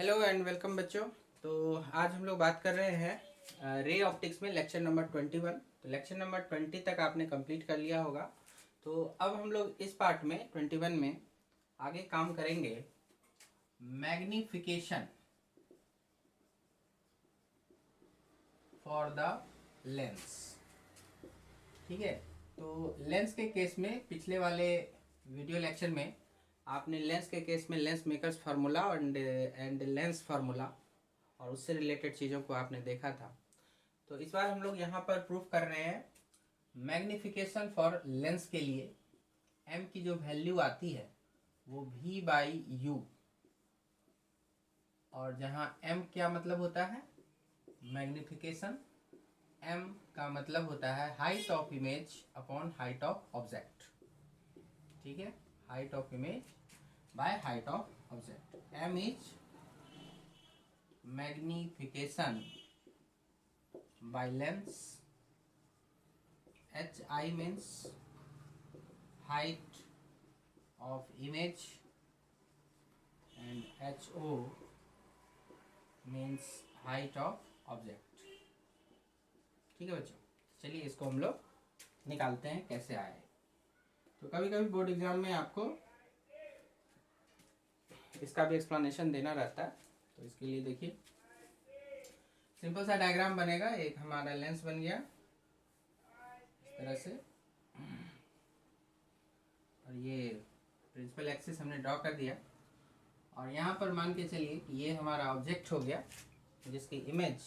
Hello and welcome बच्चों। तो आज हम लोग बात कर रहे हैं रे ऑप्टिक्स में लेक्चर नंबर 21। तो लेक्चर नंबर 20 तक आपने कंप्लीट कर लिया होगा। तो अब हम लोग इस पार्ट में 21 में आगे काम करेंगे मैग्निफिकेशन फॉर द लेंस। ठीक है, तो लेंस के केस में पिछले वाले वीडियो लेक्चर में आपने लेंस के केस में lens makers formula and lens formula और उससे रिलेटेड चीज़ों को आपने देखा था। तो इस बार हम लोग यहाँ पर प्रूफ कर रहे हैं मैग्निफिकेशन फॉर लेंस के लिए m की जो वैल्यू आती है वो v/u, और जहाँ m क्या मतलब होता है मैग्निफिकेशन, m का मतलब होता है height of image upon height of object. ठीक है, height of image by height of object. m is magnification by lens, hi means height of image and ho means height of object। ठीक है बच्चों, चलिए इसको हम लोग निकालते हैं कैसे आए। तो कभी कभी बोर्ड एग्जाम में आपको इसका भी एक्सप्लेनेशन देना रहता है। तो इसके लिए देखिए सिंपल सा डायग्राम बनेगा। एक हमारा लेंस बन गया इस तरह से, और ये प्रिंसिपल एक्सिस हमने ड्रॉ कर दिया, और यहाँ पर मान के चलिए कि ये हमारा ऑब्जेक्ट हो गया जिसकी इमेज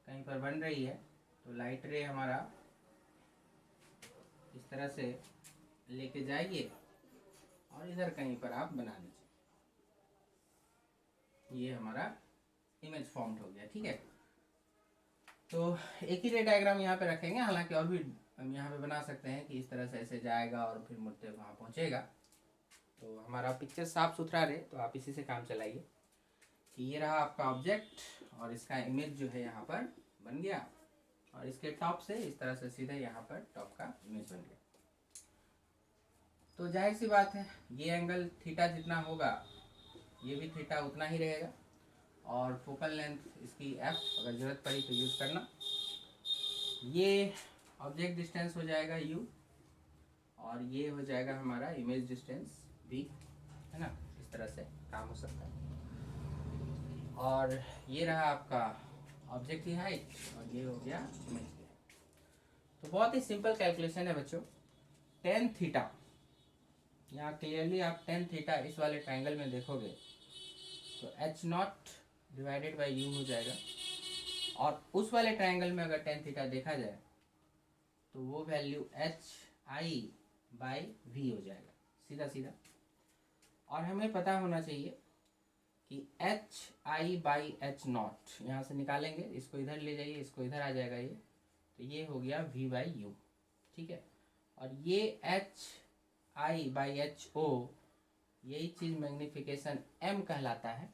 कहीं पर बन रही है। तो लाइट रे हमारा इस तरह से लेके जाइए और इधर कहीं पर आप बना दीजिए, ये हमारा इमेज फॉर्म्ड हो गया। ठीक है, तो एक ही रे डायग्राम यहाँ पे रखेंगे, हालांकि और भी हम यहाँ पे बना सकते हैं कि इस तरह से ऐसे जाएगा और फिर मुड़ते वहाँ पहुँचेगा। तो हमारा पिक्चर साफ सुथरा रहे तो आप इसी से काम चलाइए कि ये रहा आपका ऑब्जेक्ट और इसका इमेज जो है यहाँ पर बन गया, और इसके टॉप से इस तरह से सीधे यहाँ पर टॉप का इमेज बन गया। तो जाहिर सी बात है ये एंगल थीटा जितना होगा ये भी थीटा उतना ही रहेगा, और फोकल लेंथ इसकी एफ अगर जरूरत पड़ी तो यूज़ करना। ये ऑब्जेक्ट डिस्टेंस हो जाएगा u, और ये हो जाएगा हमारा इमेज डिस्टेंस v, है ना। इस तरह से काम हो सकता है। और ये रहा आपका ऑब्जेक्ट की हाइट और ये हो गया इमेज की हाइट। तो बहुत ही सिंपल कैलकुलेशन है बच्चों। टेन थीटा, यहाँ क्लियरली आप टेन थीटा इस वाले ट्राइंगल में देखोगे तो h0 डिवाइडेड बाई u हो जाएगा, और उस वाले ट्राइंगल में अगर टेन थीटा देखा जाए तो वो वैल्यू hi/v हो जाएगा सीधा सीधा। और हमें पता होना चाहिए कि hi/h0 यहाँ से निकालेंगे, इसको इधर ले जाइए, इसको इधर आ जाएगा ये, तो ये हो गया v/u। ठीक है, और ये hi/ho यही चीज़ मैग्निफिकेशन m कहलाता है।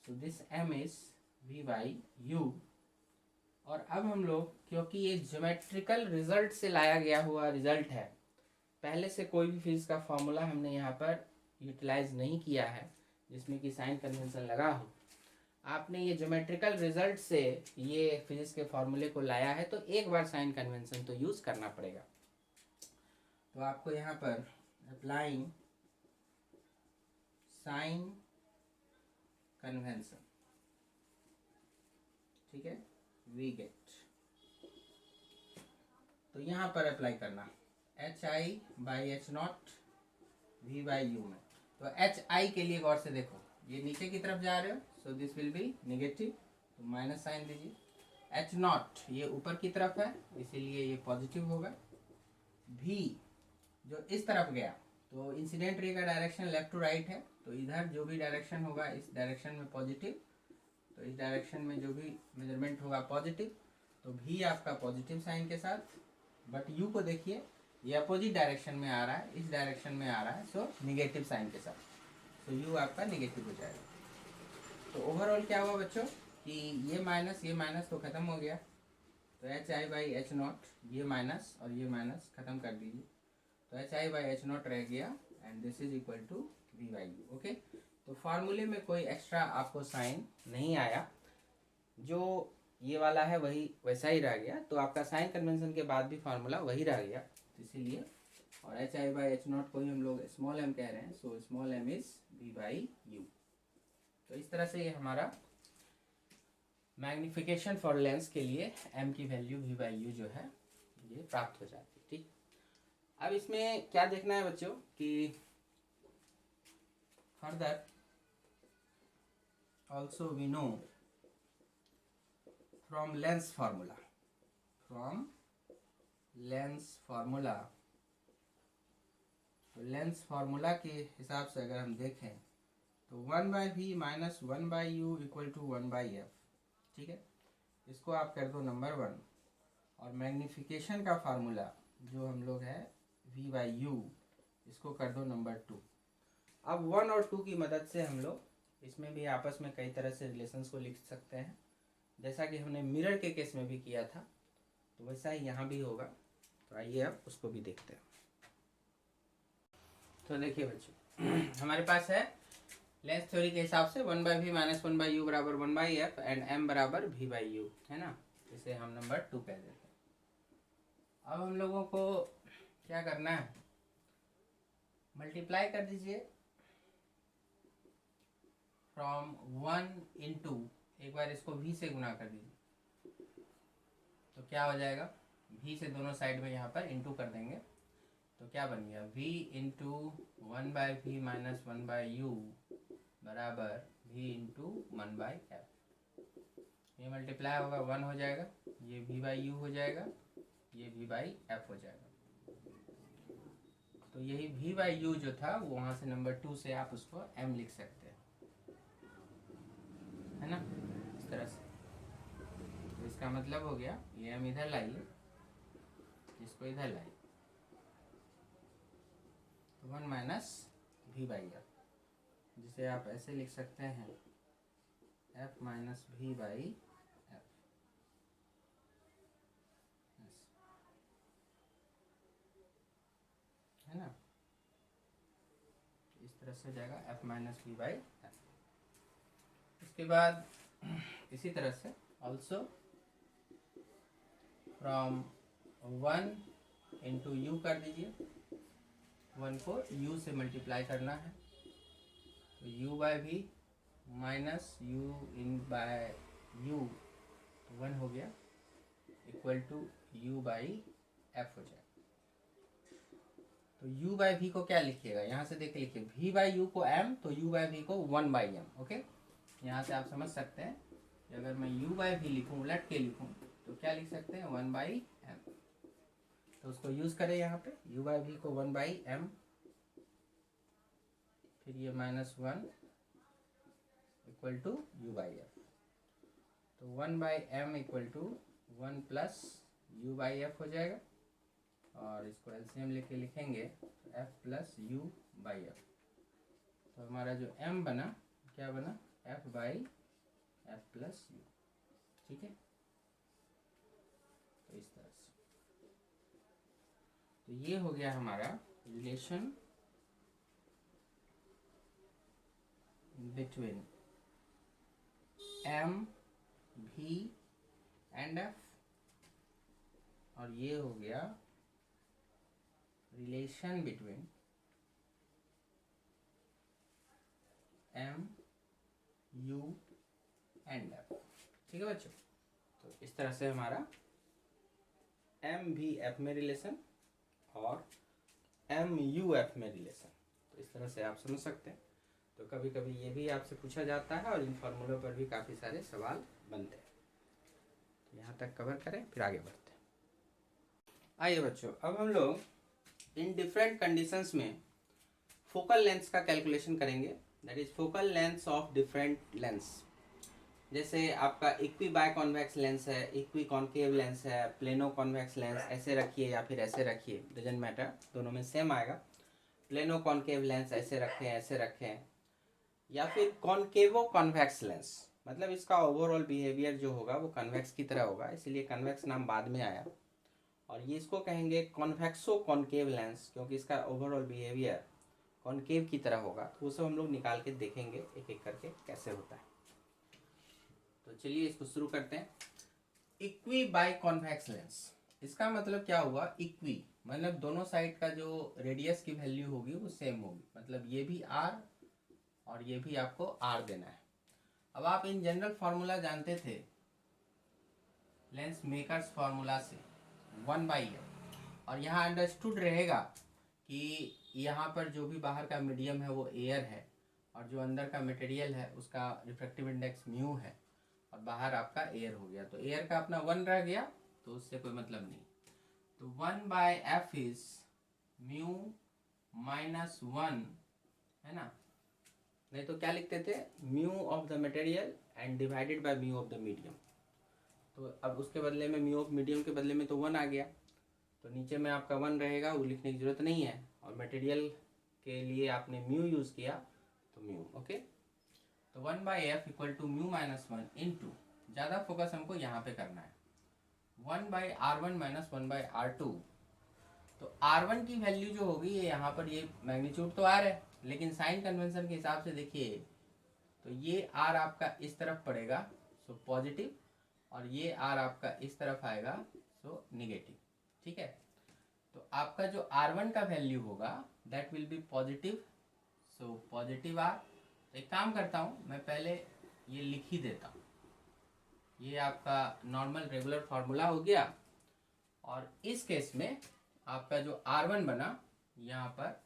So this m is v/u। और अब हम लोग, क्योंकि ये ज्योमेट्रिकल रिजल्ट से लाया गया हुआ रिजल्ट है, पहले से कोई भी फिजिक्स का फॉर्मूला हमने यहाँ पर यूटिलाइज नहीं किया है जिसमें कि साइन कन्वेंशन लगा हो। आपने ये ज्योमेट्रिकल रिजल्ट से ये फिजिक्स के फॉर्मूले को लाया है, तो एक बार साइन कन्वेंशन तो यूज़ करना पड़ेगा। तो आपको यहाँ पर अप्लाइंग साइन कन्वेंशन, ठीक है, वी गेट, तो यहाँ पर अप्लाई करना hi/h0 v/u में। तो hi के लिए गौर से देखो, ये नीचे की तरफ जा रहे हो, so this will be negative, तो माइनस साइन दीजिए। h0 ये ऊपर की तरफ है इसीलिए ये पॉजिटिव होगा। v जो इस तरफ गया, तो इंसिडेंट रे का डायरेक्शन लेफ्ट टू राइट है, तो इधर जो भी डायरेक्शन होगा इस डायरेक्शन में पॉजिटिव, तो इस डायरेक्शन में जो भी मेजरमेंट होगा पॉजिटिव, तो v आपका पॉजिटिव साइन के साथ। बट u को देखिए ये अपोजिट डायरेक्शन में आ रहा है, इस डायरेक्शन में आ रहा है, सो निगेटिव साइन के साथ, तो u आपका निगेटिव हो जाएगा। तो ओवरऑल क्या हुआ बच्चों कि ये माइनस तो ख़त्म हो गया, तो hi/h0 ये माइनस और ये माइनस ख़त्म कर दीजिए, तो hi/h0 रह गया and this is equal to v/u। Okay, तो फार्मूले में कोई एक्स्ट्रा आपको साइन नहीं आया, जो ये वाला है वही वैसा ही रह गया, तो आपका साइन कन्वेंशन के बाद भी फार्मूला वही रह गया, तो इसीलिए। और H I by H naught को ही हम लोग स्मॉल एम कह रहे हैं, so small M is V by U. तो इस तरह से ये हमारा मैग्निफिकेशन फॉर लेंस के लिए एम की वैल्यू वी बाई यू जो है ये प्राप्त हो जाती है। ठीक, अब इसमें क्या देखना है बच्चों कि further also we know from lens formula, from lens formula, तो लेंस फार्मूला के हिसाब से अगर हम देखें तो 1/v minus 1/u equal to 1/f। ठीक है, इसको आप कर दो नंबर 1, और मैग्निफिकेशन का फार्मूला जो हम लोग है v/u, इसको कर दो नंबर 2। अब 1 और 2 की मदद से हम लोग इसमें भी आपस में कई तरह से रिलेशंस को लिख सकते हैं, जैसा कि हमने मिरर के केस में भी किया था, तो वैसा ही यहाँ भी होगा। तो आइए अब उसको भी देखते हैं। तो देखिए बच्चों, हमारे पास है लेंस थ्योरी के हिसाब से 1/v माइनस 1/u बराबर 1/f एंड m बराबर v/u, है ना, इसे हम नंबर 2 कह देते हैं। अब हम लोगों को क्या करना है, मल्टीप्लाई कर दीजिए फ्रॉम 1 इंटू, एक बार इसको v से गुना कर दीजिए, तो क्या हो जाएगा, v से दोनों साइड में यहाँ पर इंटू कर देंगे, तो क्या बन गया, v into 1/v minus 1/u बराबर v इंटू 1/f। ये मल्टीप्लाई होगा 1 हो जाएगा, ये v/u हो जाएगा, ये v/f हो जाएगा। तो यही v/u जो था वो वहाँ से नंबर 2 से आप उसको m लिख सकते हैं, है ना, इस तरह से। तो इसका मतलब हो गया, ये m इधर लाइए, इसको इधर लाइए, तो 1 माइनस v/f, जिसे आप ऐसे लिख सकते हैं f माइनस v/f, है ना, इस तरह से हो जाएगा f माइनस v/f। उसके बाद इसी तरह से ऑल्सो फ्रॉम 1 इंटू यू कर दीजिए, 1 को u से मल्टीप्लाई करना है, तो u/v minus u in by u, तो 1 हो गया, इक्वल टू u/f हो जाएगा। तो u/v को क्या लिखिएगा, यहाँ से देख के लिखिए, v/u को m, तो u/v को 1/m। ओके, यहाँ से आप समझ सकते हैं कि अगर मैं u/v लिखूँ, उलट के लिखूँ, तो क्या लिख सकते हैं, 1/m। तो उसको यूज करें यहाँ पे, u/v को 1/m, फिर ये -1 इक्वल टू u/f, तो 1/m equal to 1 plus u/f हो जाएगा, और इसको एलसीएम लेके लिखेंगे f प्लस u/f। तो हमारा जो m बना, क्या बना, f/f प्लस u। ठीक है, तो इस तरह से, तो ये हो गया हमारा relation between m, v and f, और ये हो गया relation between m, u and f। ठीक है बच्चों, तो इस तरह से हमारा m v f में रिलेशन और m u f में रिलेशन, तो इस तरह से आप समझ सकते हैं। तो कभी कभी ये भी आपसे पूछा जाता है, और इन फॉर्मूलों पर भी काफ़ी सारे सवाल बनते हैं। तो यहाँ तक कवर करें, फिर आगे बढ़ते हैं। आइए बच्चों, अब हम लोग इन डिफरेंट कंडीशंस में फोकल लेंथ का कैलकुलेशन करेंगे, that is focal length of different lens. जैसे आपका इक्वी बाय कॉन्वेक्स लेंस है, इक्वी कॉन्केव लेंस है, प्लेनो कॉन्वेक्स लेंस, ऐसे रखिए या फिर ऐसे रखिए, डजेंट मैटर, दोनों में सेम आएगा। प्लेनो कॉन्केव लेंस ऐसे रखें, ऐसे रखें, या फिर कॉन्केवो कॉन्वेक्स लेंस, मतलब इसका ओवरऑल बिहेवियर जो होगा वो कन्वेक्स की तरह होगा, इसलिए कन्वेक्स नाम बाद में आया। और ये इसको कहेंगे कॉन्वेक्सो कॉन्केव लेंस, क्योंकि इसका ओवरऑल बिहेवियर कॉनकेव की तरह होगा, तो वो सब हम लोग निकाल के देखेंगे एक एक करके कैसे होता है। तो चलिए इसको शुरू करते हैं। इक्वी बाई कॉन्वेक्स लेंस, इसका मतलब क्या हुआ? इक्वी मतलब दोनों साइड का जो रेडियस की वैल्यू होगी वो सेम होगी, मतलब ये भी आर और ये भी आपको आर देना है। अब आप इन जनरल फार्मूला जानते थे लेंस मेकर्स फार्मूला से 1/f, और यहाँ अंडरस्टूड रहेगा कि यहाँ पर जो भी बाहर का मीडियम है वो एयर है और जो अंदर का मटेरियल है उसका रिफ्रैक्टिव इंडेक्स म्यू है और बाहर आपका एयर हो गया, तो एयर का अपना 1 रह गया, तो उससे कोई मतलब नहीं। तो 1/f इज म्यू माइनस 1, है ना? नहीं तो क्या लिखते थे? Mu of the material and divided by mu of the medium. तो अब उसके बदले में म्यू ऑफ मीडियम के बदले में तो 1 आ गया, तो नीचे में आपका 1 रहेगा, वो लिखने की जरूरत नहीं है, और मटेरियल के लिए आपने म्यू यूज़ किया तो म्यू। ओके, तो 1/f equal to mu minus 1 into, ज़्यादा फोकस हमको यहाँ पे करना है, 1/r1 माइनस 1/r2। तो r1 की वैल्यू जो होगी ये यहाँ पर, ये मैग्नीट्यूड तो r है, लेकिन साइन कन्वेंशन के हिसाब से देखिए तो ये r आपका इस तरफ पड़ेगा, सो पॉजिटिव, और ये r आपका इस तरफ आएगा, सो निगेटिव। ठीक है, तो आपका जो r1 का वैल्यू होगा that will be positive, so positive r। तो एक काम करता हूँ, मैं पहले ये लिख ही देता हूँ, ये आपका नॉर्मल रेगुलर फार्मूला हो गया, और इस केस में आपका जो r1 बना यहाँ पर,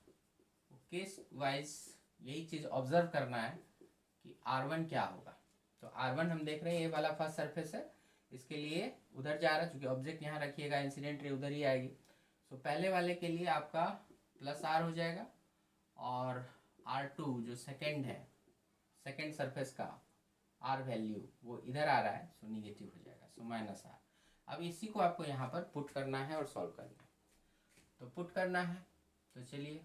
केस वाइज यही चीज़ ऑब्जर्व करना है कि r1 क्या होगा। तो r1 हम देख रहे हैं ये वाला फर्स्ट सरफेस है, इसके लिए उधर जा रहा है, चूँकि ऑब्जेक्ट यहाँ रखिएगा इंसिडेंट रे उधर ही आएगी। तो पहले वाले के लिए आपका प्लस r हो जाएगा, और r2 जो सेकेंड है, सेकेंड सरफेस का r वैल्यू वो इधर आ रहा है, सो निगेटिव हो जाएगा, सो माइनस r। अब इसी को आपको यहाँ पर पुट करना है और सॉल्व करना है। तो पुट करना है, तो चलिए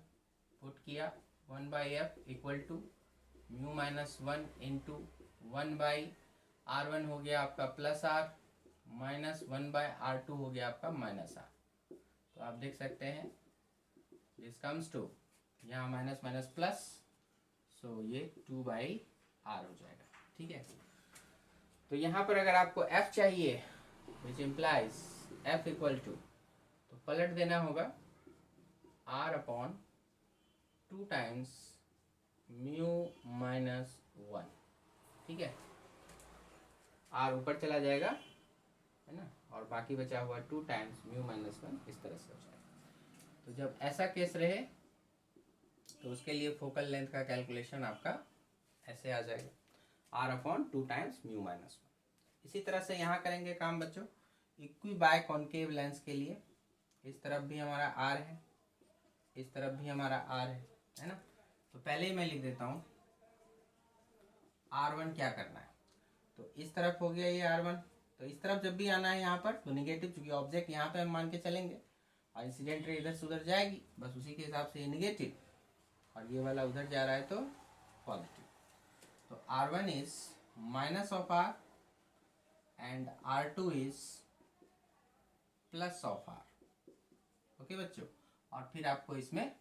पुट किया, 1/f equal to mu minus 1 into 1/r1 हो गया आपका प्लस r, माइनस 1/r2 हो गया आपका माइनस r। तो आप देख सकते हैं दिस कम्स टू, यहाँ माइनस माइनस प्लस, सो ये 2/r हो जाएगा। ठीक है, तो यहाँ पर अगर आपको f चाहिए which implies f equal to, तो पलट देना होगा r upon 2 times mu minus 1। ठीक है, r ऊपर चला जाएगा, है ना, और बाकी बचा हुआ 2 टाइम्स म्यू माइनस 1, इस तरह से हो जाएगा। तो जब ऐसा केस रहे तो उसके लिए फोकल लेंथ का कैलकुलेशन आपका ऐसे आ जाएगा, r upon 2 times mu minus 1। इसी तरह से यहाँ करेंगे काम बच्चों, इक्वी बाय कॉनकेव लेंस के लिए। इस तरफ भी हमारा r है, इस तरफ भी हमारा r है ना। तो पहले ही मैं लिख देता हूँ r1 क्या करना है। तो इस तरफ हो गया ये r1, तो इस तरफ जब भी आना है यहाँ पर तो निगेटिव, चूँकि ऑब्जेक्ट यहाँ पे हम मान के चलेंगे और इंसिडेंट रे इधर से उधर जाएगी, बस उसी के हिसाब से ये निगेटिव, और ये वाला उधर जा रहा है तो पॉजिटिव। तो r1 is minus of r and r2 is plus of r। Okay बच्चों, और फिर आपको इसमें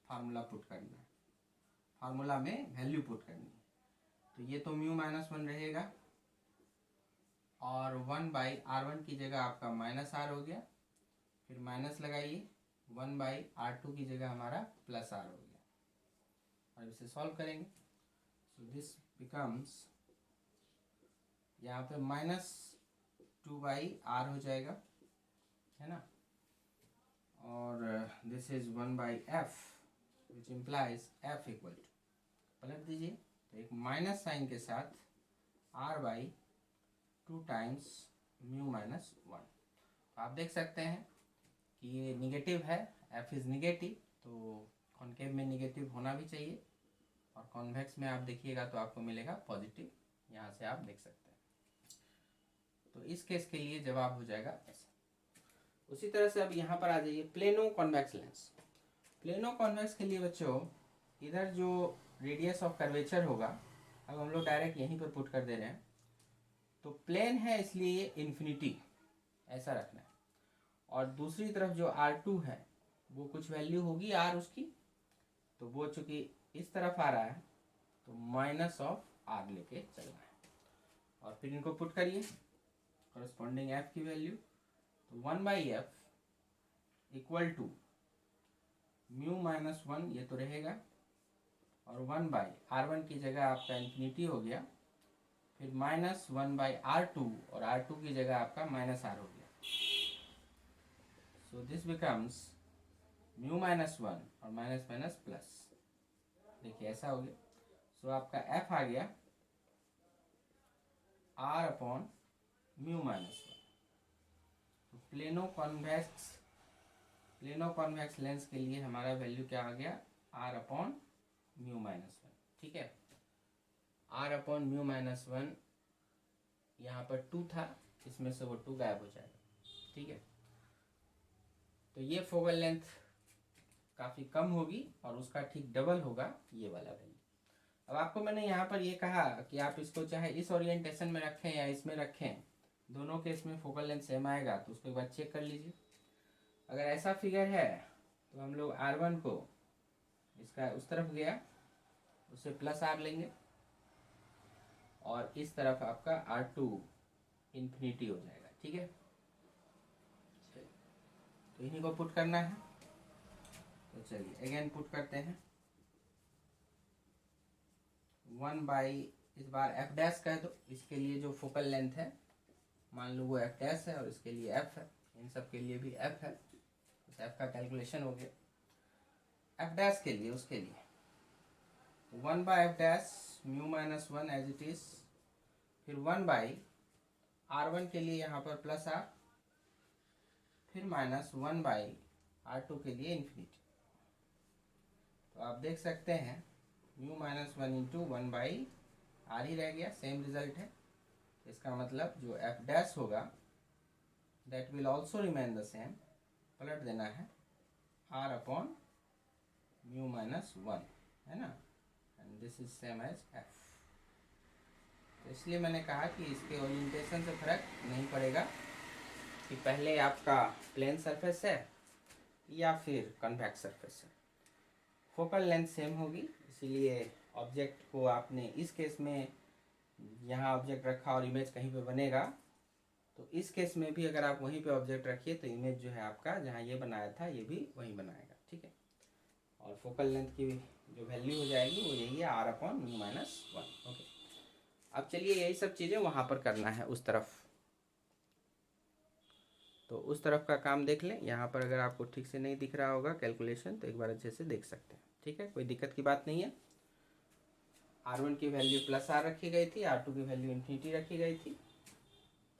फार्मूला पुट करना है, फार्मूला में वैल्यू पुट करनी है। तो ये तो म्यू माइनस 1 रहेगा, और 1/r1 की जगह आपका माइनस r हो गया, फिर माइनस लगाइए, 1/r2 की जगह हमारा प्लस r हो गया, और इसे सॉल्व करेंगे। सो दिस बिकम्स, यहाँ पे माइनस 2/r हो जाएगा, है ना, और this is 1/f which implies f equal to, पलट दीजिए, तो एक माइनस साइन के साथ r/2 टाइम्स म्यू माइनस 1। तो आप देख सकते हैं कि ये निगेटिव है, f इज़ निगेटिव, तो कॉनकेव में निगेटिव होना भी चाहिए, और कॉन्वेक्स में आप देखिएगा तो आपको मिलेगा पॉजिटिव, यहाँ से आप देख सकते हैं। तो इस केस के लिए जवाब हो जाएगा ऐसा। उसी तरह से अब यहाँ पर आ जाइए, plano convex lens. Plano convex के लिए बच्चों, इधर जो रेडियस ऑफ कर्वेचर होगा, अब हम लोग डायरेक्ट यहीं पर पुट कर दे रहे हैं, तो प्लेन है इसलिए इन्फिनिटी ऐसा रखना है, और दूसरी तरफ जो r2 है वो कुछ वैल्यू होगी r उसकी, तो वो चूंकि इस तरफ आ रहा है तो माइनस ऑफ आर लेके चलना है, और फिर इनको पुट करिए करस्पॉन्डिंग एफ की वैल्यू। तो 1/f equal to mu minus 1, ये तो रहेगा, और 1/r1 की जगह आपका इन्फिनिटी हो गया, फिर -1/r2, और r2 की जगह आपका -r हो गया। So this becomes mu minus 1 और माइनस माइनस प्लस, देखिए ऐसा हो गया। सो आपका f आ गया r अपॉन म्यू माइनस 1। तो प्लेनो कॉन्वेक्स लेंस के लिए हमारा वैल्यू क्या आ गया, r अपॉन म्यू माइनस 1। ठीक है, r अपॉन म्यू माइनस 1, यहाँ पर 2 था, इसमें से वो 2 गायब हो जाएगा। ठीक है, तो ये फोकल लेंथ काफ़ी कम होगी और उसका ठीक डबल होगा ये वाला वैल्यू। अब आपको मैंने यहाँ पर ये कहा कि आप इसको चाहे इस ओरिएंटेशन में रखें या इसमें रखें, दोनों केस में फोकल लेंथ सेम आएगा। तो उसको एक बार चेक कर लीजिए। अगर ऐसा फिगर है तो हम लोग R1 को इसका उस तरफ गया उसे प्लस R लेंगे, और इस तरफ आपका R2 इन्फिनिटी हो जाएगा। ठीक है, तो इन्हीं को पुट करना है। तो चलिए अगेन पुट करते हैं। 1/ इस बार f डैश कह दो, इसके लिए जो फोकल लेंथ है मान लो वो f डैश है, और इसके लिए f है, इन सब के लिए भी f है। तो f का कैलकुलेशन हो गया। f डैश के लिए उसके लिए 1/f dash mu minus 1 as it is, फिर 1/r1 के लिए यहाँ पर प्लस r, फिर -1/r2 के लिए इन्फिनिटी। तो आप देख सकते हैं म्यू माइनस 1 इंटू 1/r ही रह गया, सेम रिजल्ट है। इसका मतलब जो f डैश होगा that will also remain the same, पलट देना है r अपॉन म्यू माइनस 1, है ना, and this is same as f। तो इसलिए मैंने कहा कि इसके ओरिएंटेशन से फर्क नहीं पड़ेगा कि पहले आपका प्लेन सरफेस है या फिर कन्वेक्स सरफेस है, फोकल लेंथ सेम होगी। इसीलिए ऑब्जेक्ट को आपने इस केस में यहाँ ऑब्जेक्ट रखा और इमेज कहीं पे बनेगा, तो इस केस में भी अगर आप वहीं पे ऑब्जेक्ट रखिए तो इमेज जो है आपका जहाँ ये बनाया था ये भी वहीं बनाएगा। ठीक है, और फोकल लेंथ की जो वैल्यू हो जाएगी वो यही है r upon mu minus 1। Okay, अब चलिए यही सब चीज़ें वहाँ पर करना है उस तरफ। तो उस तरफ का काम देख लें। यहाँ पर अगर आपको ठीक से नहीं दिख रहा होगा कैलकुलेशन तो एक बार अच्छे से देख सकते हैं। ठीक है, कोई दिक्कत की बात नहीं है। R1 की वैल्यू प्लस R रखी गई थी, R2 की वैल्यू इन्फिनिटी रखी गई थी।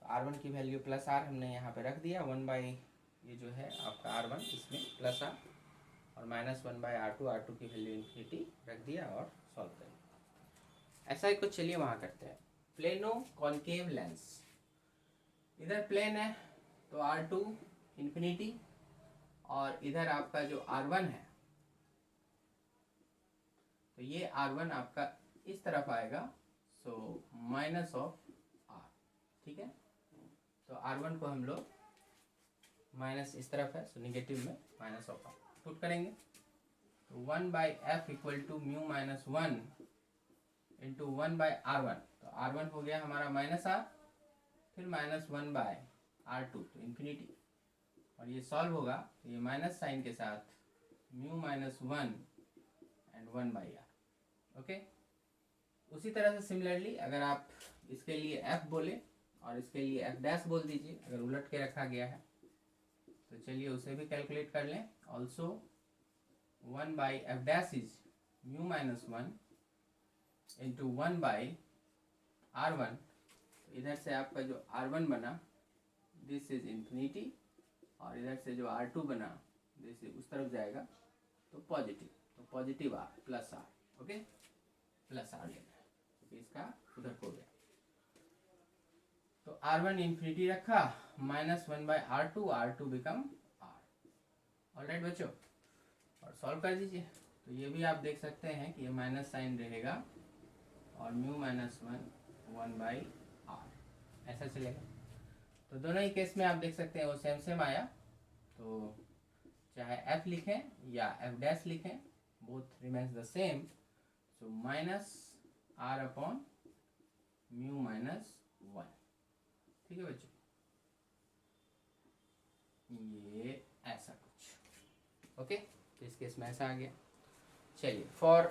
तो R1 की वैल्यू प्लस R हमने यहाँ पे रख दिया, 1/ ये जो है आपका R1 इसमें प्लस R, और -1/R2, R2 की वैल्यू इन्फिनिटी रख दिया और सॉल्व कर दिया। ऐसा ही कुछ चलिए वहाँ करते हैं। प्लेनो कॉन्केव लेंस, इधर प्लेन है तो R2 इन्फिनिटी, और इधर आपका जो R1 है तो ये R1 आपका इस तरफ आएगा, सो माइनस ऑफ R। ठीक है, तो R1 को हम लोग माइनस इस तरफ है, सो निगेटिव में माइनस ऑफ R पुट करेंगे। तो 1/f equal to mu minus 1 into 1/r1। तो R1 हो गया हमारा -R, फिर -1/r2 तो इन्फिनिटी, और ये सॉल्व होगा तो ये माइनस साइन के साथ mu minus 1 and 1/r। Okay, उसी तरह से सिमिलरली अगर आप इसके लिए f बोले और इसके लिए f डैश बोल दीजिए, अगर उलट के रखा गया है तो चलिए उसे भी कैलकुलेट कर लें। Also 1/f dash is mu minus 1 into 1/r1। तो इधर से आपका जो R1 बना दिस इज इन्फिनिटी, और इधर से जो R2 बना दिस उस तरफ जाएगा तो पॉजिटिव, तो positive R plus R। Okay, plus R लेना है क्योंकि इसका उधर को गया। तो R1 इन्फिनिटी रखा, -1/R2, R2 become R। Alright बच्चों, और सॉल्व कर दीजिए। तो ये भी आप देख सकते हैं कि ये माइनस साइन रहेगा और म्यू माइनस 1/r ऐसा चलेगा। तो दोनों ही केस में आप देख सकते हैं वो सेम सेम आया। तो चाहे f लिखें या f डैश लिखें, both remains the same, so minus r upon mu minus 1। ठीक है बच्चों, ये ऐसा कुछ। ओके, तो इस केस में ऐसा आ गया। चलिए, फॉर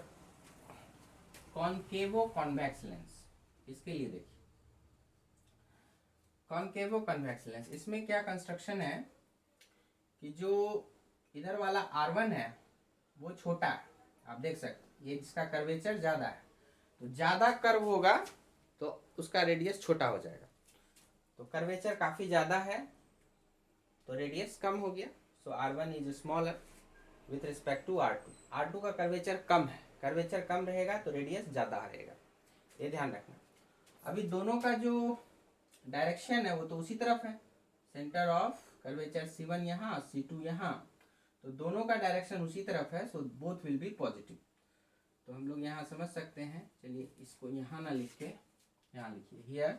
कॉनकेवो कॉन्वेक्स लेंस, इसके लिए देखिए कॉनकेवो कॉन्वेक्स लेंस, इसमें क्या कंस्ट्रक्शन है कि जो इधर वाला R1 है वो छोटा है, आप देख सकते, ये जिसका कर्वेचर ज़्यादा है, तो ज़्यादा कर्व होगा तो उसका रेडियस छोटा हो जाएगा। तो कर्वेचर काफ़ी ज़्यादा है तो रेडियस कम हो गया, so R1 is smaller with respect to R2। R2 का कर्वेचर कम है, कर्वेचर कम रहेगा तो रेडियस ज़्यादा रहेगा, ये ध्यान रखना। अभी दोनों का जो डायरेक्शन है वो तो उसी तरफ है, सेंटर ऑफ कर्वेचर C1 यहाँ, C2 यहाँ, तो दोनों का डायरेक्शन उसी तरफ है, so both will be positive. तो हम लोग यहाँ समझ सकते हैं, चलिए इसको यहाँ ना लिख के यहाँ लिखिए, here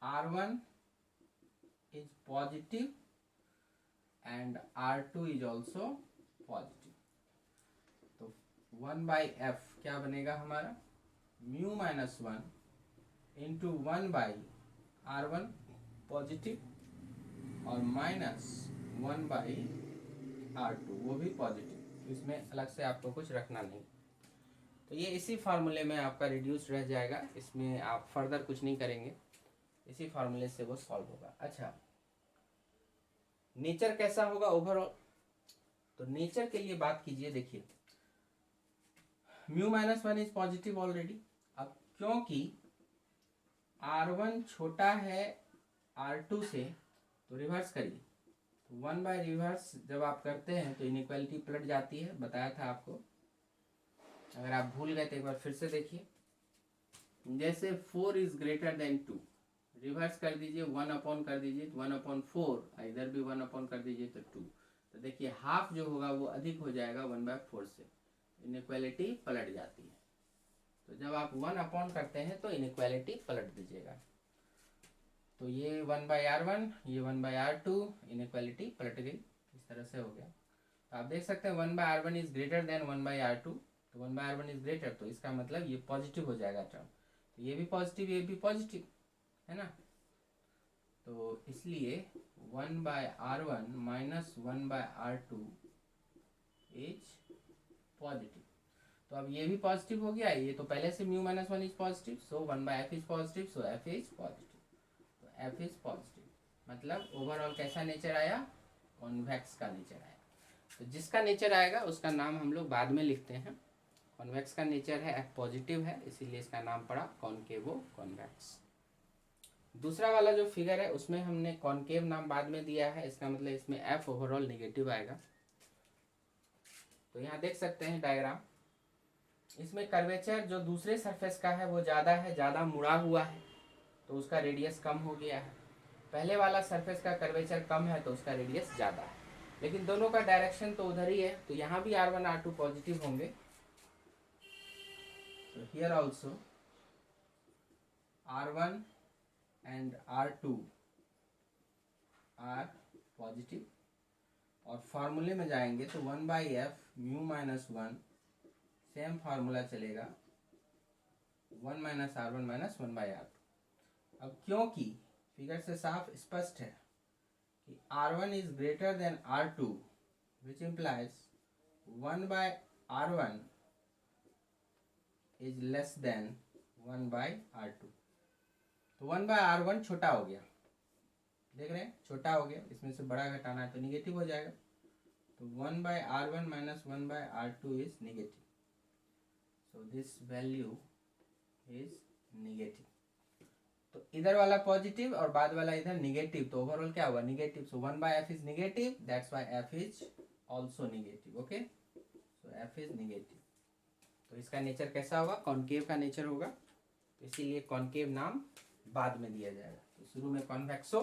R1 is positive and R2 is also positive. तो 1/f क्या बनेगा हमारा, mu minus 1 into 1/R1 positive और माइनस 1/R2 वो भी पॉजिटिव। इसमें अलग से आपको कुछ रखना नहीं, तो ये इसी फार्मूले में आपका रिड्यूस रह जाएगा, इसमें आप फर्दर कुछ नहीं करेंगे, इसी फार्मूले से वो सॉल्व होगा। अच्छा, नेचर कैसा होगा ओवरऑल, तो नेचर के लिए बात कीजिए। देखिए mu minus 1 is positive already, अब क्योंकि R1 छोटा है R2 से तो रिवर्स करिए, तो 1 रिवर्स जब आप करते हैं तो इनइक्वालिटी पलट जाती है, बताया था आपको, अगर आप भूल गए तो एक बार फिर से देखिए। जैसे 4 इज ग्रेटर देन 2, रिवर्स कर दीजिए, 1 अपॉन कर दीजिए तो 1/4, इधर भी 1 अपॉन कर दीजिए तो 2, तो देखिए हाफ जो होगा वो अधिक हो जाएगा 1/4 से, इनइक्वालिटी पलट जाती है। तो जब आप 1 अपॉन करते हैं तो इनइक्वालिटी पलट दीजिएगा, तो ये 1/R1 ये 1/R2, इनइक्वालिटी पलट गई, इस तरह से हो गया। तो आप देख सकते हैं 1/R1 is greater than 1/R2, तो 1/R1 इज ग्रेटर, तो इसका मतलब ये पॉजिटिव हो जाएगा टर्म, तो ये भी पॉजिटिव ये भी पॉजिटिव है ना, तो इसलिए 1/R1 minus 1/R2 is positive. तो अब ये भी पॉजिटिव हो गया, ये तो पहले से mu minus 1 is positive, so 1/f is positive, so f is positive, तो f इज पॉजिटिव, मतलब ओवरऑल कैसा नेचर आया, कॉन्वेक्स का नेचर आया। तो जिसका नेचर आएगा उसका नाम हम लोग बाद में लिखते हैं, कॉन्वेक्स का नेचर है f पॉजिटिव है, इसीलिए इसका नाम पड़ा कॉनकेवो कॉन्वेक्स। दूसरा वाला जो फिगर है उसमें हमने कॉनकेव नाम बाद में दिया है, इसका मतलब इसमें f ओवरऑल नेगेटिव आएगा। तो यहाँ देख सकते हैं डायग्राम, इसमें कर्वेचर जो दूसरे सरफेस का है वो ज़्यादा है, ज़्यादा मुड़ा हुआ है तो उसका रेडियस कम हो गया है। पहले वाला सरफेस का कर्वेचर कम है तो उसका रेडियस ज़्यादा है, लेकिन दोनों का डायरेक्शन तो उधर ही है, तो यहाँ भी R1 R2 पॉजिटिव होंगे। तो here also R1 and R2 are positive, और फार्मूले में जाएंगे तो 1/f mu minus 1, same formula चलेगा 1 - R1 - 1/R2। अब क्योंकि फिगर से साफ स्पष्ट है कि R1 is greater than R2 which implies 1/R1 is less than 1/R2। तो 1/R1 छोटा हो गया, देख रहे हैं छोटा हो गया, इसमें से बड़ा घटाना है तो निगेटिव हो जाएगा, तो 1/R1 - 1/R2 is negative, so this value is negative. तो इधर वाला पॉजिटिव और बाद वाला इधर निगेटिव, तो ओवरऑल क्या हुआ negative, so 1/f is negative, that's why f is also negative. Okay, so f is negative. तो इसका नेचर कैसा होगा, कॉनकेव का नेचर होगा, तो इसीलिए कॉनकेव नाम बाद में दिया जाएगा, तो शुरू में कॉन्वेक्सो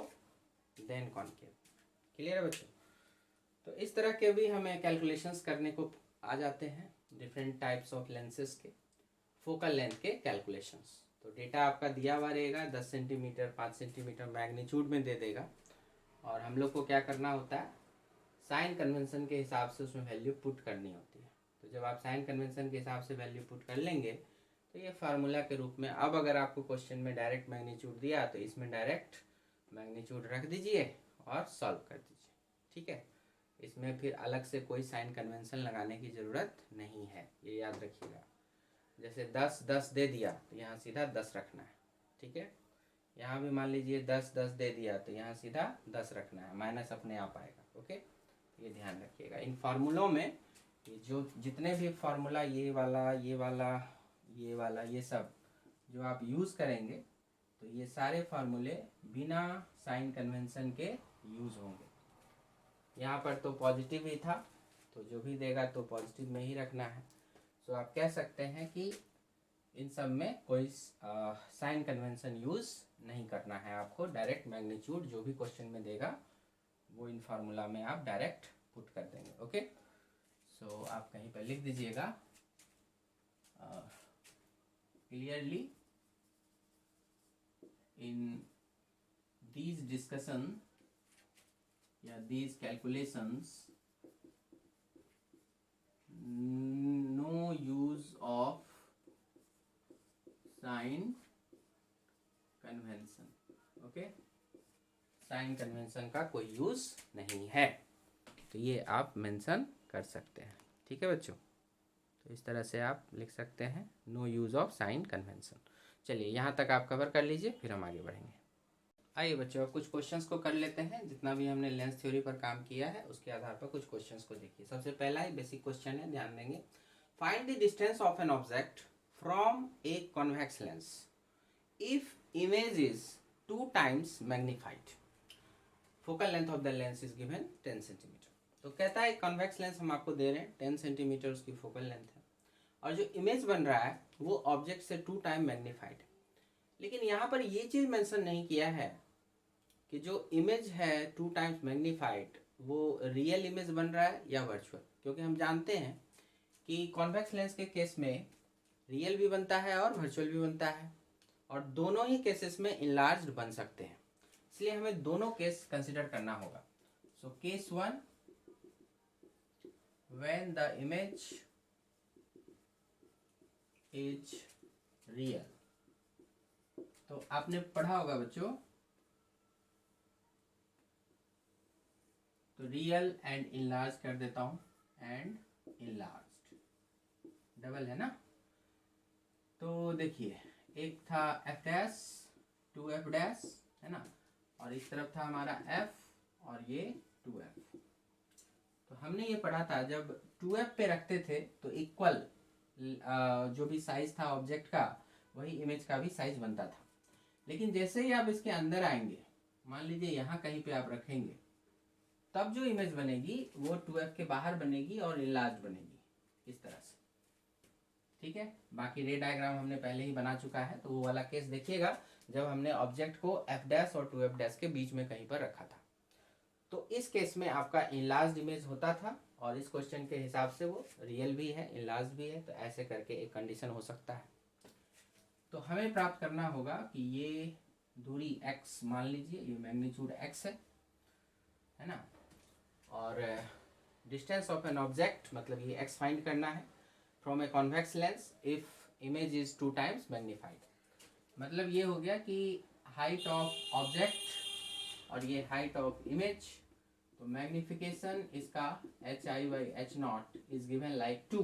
देन कॉनकेव। क्लियर है बच्चों। तो इस तरह के भी हमें कैलकुलेशंस करने को आ जाते हैं, डिफरेंट टाइप्स ऑफ लेंसेज के फोकल लेंथ के कैलकुलेशंस। तो डेटा आपका दिया हुआ रहेगा 10 सेंटीमीटर 5 सेंटीमीटर मैग्नीट्यूड में दे देगा, और हम लोग को क्या करना होता है, साइन कन्वेंशन के हिसाब से उसमें वैल्यू पुट करनी होती है। तो जब आप साइन कन्वेंशन के हिसाब से वैल्यू पुट कर लेंगे तो ये फार्मूला के रूप में, अब अगर आपको क्वेश्चन में डायरेक्ट मैग्नीट्यूड दिया तो इसमें डायरेक्ट मैग्नीट्यूड रख दीजिए और सॉल्व कर दीजिए, ठीक है। इसमें फिर अलग से कोई साइन कन्वेंशन लगाने की ज़रूरत नहीं है, ये याद रखिएगा। जैसे 10 10 दे दिया तो यहाँ सीधा 10 रखना है, ठीक है। यहाँ भी मान लीजिए 10 10 दे दिया तो यहाँ सीधा 10 रखना है, माइनस अपने आप आएगा, ओके। ये ध्यान रखिएगा इन फार्मूलों में, ये जो जितने भी फार्मूला, ये वाला ये वाला ये वाला, ये सब जो आप यूज़ करेंगे तो ये सारे फार्मूले बिना साइन कन्वेंशन के यूज़ होंगे। यहाँ पर तो पॉजिटिव ही था, तो जो भी देगा तो पॉजिटिव में ही रखना है। सो आप कह सकते हैं कि इन सब में कोई साइन कन्वेंशन यूज़ नहीं करना है आपको। डायरेक्ट मैग्नीट्यूड जो भी क्वेश्चन में देगा वो इन फार्मूला में आप डायरेक्ट पुट कर देंगे, ओके। सो आप कहीं पर लिख दीजिएगा क्लियरली इन these discussion या these calculations no use of sign convention, ओके। साइन कन्वेंशन का कोई यूज नहीं है, तो ये आप मेंशन कर सकते हैं, ठीक है बच्चों। तो इस तरह से आप लिख सकते हैं no use of sign convention. चलिए यहाँ तक आप कवर कर लीजिए, फिर हम आगे बढ़ेंगे। आइए बच्चों अब कुछ क्वेश्चंस को कर लेते हैं। जितना भी हमने लेंस थ्योरी पर काम किया है उसके आधार पर कुछ क्वेश्चंस को देखिए। सबसे पहला ही बेसिक क्वेश्चन है, ध्यान देंगे। Find the distance of an object from a convex lens if image is 2 times magnified. Focal length of the lens is given 10 centimetre. तो कहता है कॉन्वेक्स लेंस हम आपको दे रहे हैं, 10 सेंटीमीटर उसकी फोकल लेंथ है, और जो इमेज बन रहा है वो ऑब्जेक्ट से 2 टाइम मैग्नीफाइड है। लेकिन यहाँ पर ये चीज़ मेंशन नहीं किया है कि जो इमेज है 2 टाइम्स मैग्नीफाइड वो रियल इमेज बन रहा है या वर्चुअल, क्योंकि हम जानते हैं कि कॉन्वेक्स लेंस के केस में रियल भी बनता है और वर्चुअल भी बनता है, और दोनों ही केसेस में इनलार्ज्ड बन सकते हैं, इसलिए हमें दोनों केस कंसिडर करना होगा। So case 1, when the image is real, तो आपने पढ़ा होगा बच्चों, तो रियल एंड इनलार्ज कर देता हूं, एंड इनलार्ज्ड डबल है ना। तो देखिए एक था एफ डैश 2f डैश है ना, और इस तरफ था हमारा f और ये 2f। तो हमने ये पढ़ा था जब 2f पे रखते थे तो इक्वल जो भी साइज था ऑब्जेक्ट का वही इमेज का भी साइज बनता था। लेकिन जैसे ही आप इसके अंदर आएंगे, मान लीजिए यहाँ कहीं पे आप रखेंगे, तब जो इमेज बनेगी वो 2f के बाहर बनेगी और इनलार्ज बनेगी इस तरह से, ठीक है। बाकी रे डायग्राम हमने पहले ही बना चुका है, तो वो वाला केस देखिएगा जब हमने ऑब्जेक्ट को f डैश और 2f डैश के बीच में कहीं पर रखा था। तो इस केस में आपका इनलार्ज इमेज होता था, और इस क्वेश्चन के हिसाब से वो रियल भी है इनलार्ज भी है, तो ऐसे करके एक कंडीशन हो सकता है। तो हमें प्राप्त करना होगा कि ये दूरी x मान लीजिए, ये मैग्नीट्यूड x है ना, और डिस्टेंस ऑफ एन ऑब्जेक्ट मतलब ये x फाइंड करना है from a convex lens if image is 2 times magnified. मतलब ये हो गया कि हाइट ऑफ ऑब्जेक्ट और ये हाइट ऑफ इमेज, तो मैग्निफिकेशन इसका hi/h0 इज गिवन लाइक 2।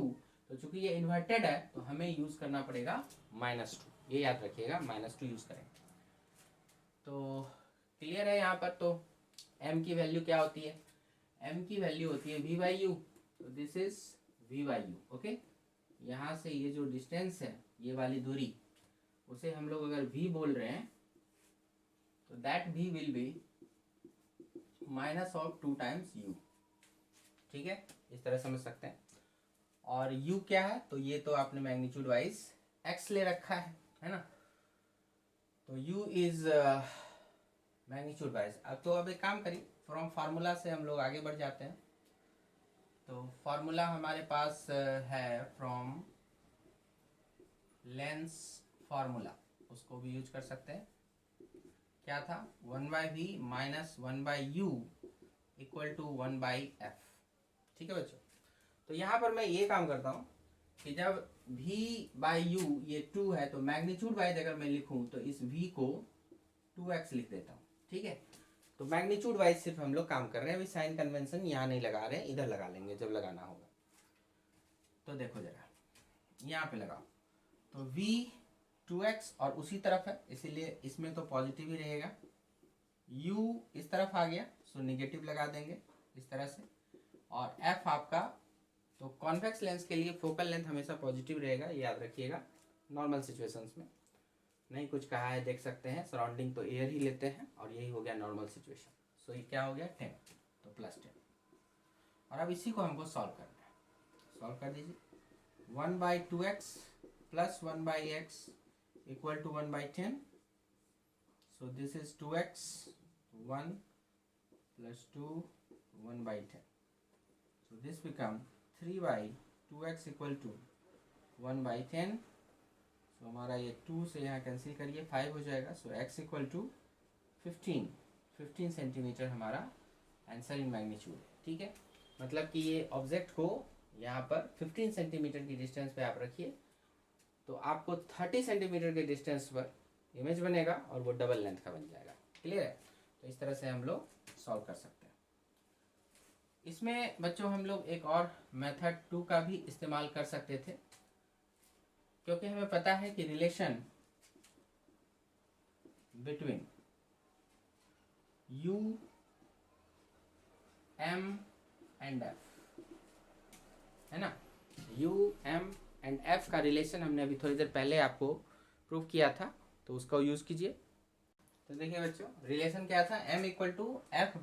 तो चूंकि ये इन्वर्टेड है तो हमें यूज करना पड़ेगा -2, ये याद रखिएगा -2 यूज करेंगे। तो क्लियर है यहाँ पर। तो m की वैल्यू क्या होती है, m की वैल्यू होती है v/u, तो दिस इज v/u, ओके। यहाँ से ये जो डिस्टेंस है, ये वाली दूरी, उसे हम लोग अगर v बोल रहे हैं तो that v will be -2 times u, ठीक है, इस तरह समझ सकते हैं। और u क्या है, तो ये तो आपने मैग्नीट्यूड वाइज x ले रखा है ना, तो u इज मैग्नीट्यूड वाइज। अब तो अब एक काम करिए, फ्रॉम फार्मूला से हम लोग आगे बढ़ जाते हैं। तो फार्मूला हमारे पास है फ्रॉम लेंस फार्मूला, उसको भी यूज कर सकते हैं। क्या था, 1/v - 1/u = 1/f, ठीक है बच्चों। तो यहाँ पर मैं ये काम करता हूँ कि जब v/u ये 2 है तो मैग्नीट्यूड वाइज अगर मैं लिखूँ तो इस v को 2x लिख देता हूँ, ठीक है। तो मैग्नीट्यूड वाइज सिर्फ हम लोग काम कर रहे हैं, अभी साइन कन्वेंशन यहाँ नहीं लगा रहे हैं, इधर लगा लेंगे जब लगाना होगा। तो देखो जरा यहाँ पे लगाओ, तो v 2x और उसी तरफ है इसीलिए इसमें तो पॉजिटिव ही रहेगा, u इस तरफ आ गया सो निगेटिव लगा देंगे इस तरह से, और f आपका तो कॉन्वेक्स लेंस के लिए फोकल लेंथ हमेशा पॉजिटिव रहेगा, याद रखिएगा। नॉर्मल सिचुएशंस में नहीं कुछ कहा है, देख सकते हैं सराउंडिंग तो एयर ही लेते हैं और यही हो गया नॉर्मल सिचुएशन। सो ये क्या हो गया 10, तो +10। और अब इसी को हमको सॉल्व करना है, सॉल्व कर दीजिए। 1/2x + 1/x = 1/10। So this is 2x 1 + 2 1/10। So this become 3/2x = 1/10। सो हमारा ये 2 से यहाँ कैंसिल करिए 5 हो जाएगा। सो x = 15 सेंटीमीटर हमारा आंसर इन मैग्नीट्यूड, ठीक है। मतलब कि ये ऑब्जेक्ट को यहाँ पर 15 सेंटीमीटर की डिस्टेंस पे आप रखिए तो आपको 30 सेंटीमीटर के डिस्टेंस पर इमेज बनेगा और वो डबल लेंथ का बन जाएगा। क्लियर है? तो इस तरह से हम लोग सॉल्व कर सकते हैं। इसमें बच्चों हम लोग एक और मेथड 2 का भी इस्तेमाल कर सकते थे, क्योंकि हमें पता है कि relation between u m and f है ना, u m एंड f का रिलेशन हमने अभी थोड़ी देर पहले आपको प्रूव किया था, तो उसका यूज कीजिए। तो देखिए बच्चों रिलेशन क्या था, m = f/f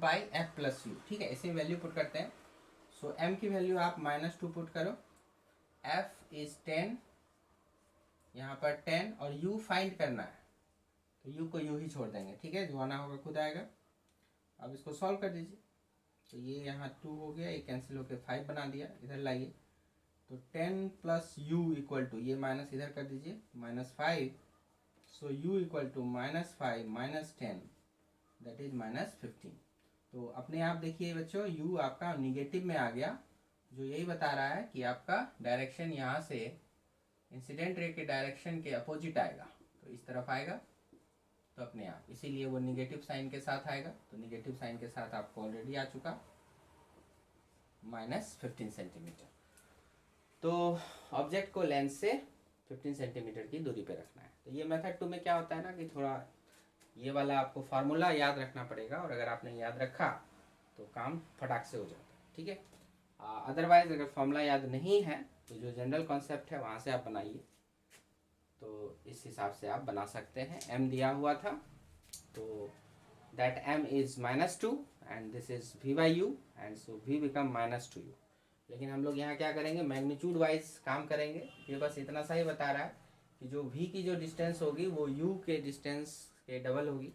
+ u, ठीक है। इसे वैल्यू पुट करते हैं। सो m की वैल्यू आप -2 पुट करो, f इज 10, यहाँ पर 10 और u फाइंड करना है तो u को u ही छोड़ देंगे, ठीक है। जो आना होगा खुद आएगा। अब इसको सॉल्व कर दीजिए, तो ये यहाँ 2 हो गया, ये कैंसिल होकर 5 बना दिया, इधर लाइए। तो 10 + u = ये माइनस इधर कर दीजिए -5। सो u = -5 - 10 दैट इज -15। तो अपने आप देखिए बच्चों u आपका निगेटिव में आ गया, जो यही बता रहा है कि आपका डायरेक्शन यहाँ से इंसिडेंट रे के डायरेक्शन के अपोजिट आएगा, तो इस तरफ आएगा। तो अपने आप इसीलिए वो निगेटिव साइन के साथ आएगा, तो निगेटिव साइन के साथ आपको ऑलरेडी आ चुका -15 सेंटीमीटर। तो ऑब्जेक्ट को लेंस से 15 सेंटीमीटर की दूरी पे रखना है। तो ये मेथड 2 में क्या होता है ना कि थोड़ा ये वाला आपको फार्मूला याद रखना पड़ेगा, और अगर आपने याद रखा तो काम फटाक से हो जाता है, ठीक है। अदरवाइज अगर फार्मूला याद नहीं है तो जो जनरल कॉन्सेप्ट है वहाँ से आप बनाइए, तो इस हिसाब से आप बना सकते हैं। m दिया हुआ था तो that m is -2 and this is v/u and so v become -2u। लेकिन हम लोग यहाँ क्या करेंगे, मैग्नीट्यूड वाइज काम करेंगे। ये बस इतना सा ही बता रहा है कि जो v की जो डिस्टेंस होगी वो u के डिस्टेंस के डबल होगी।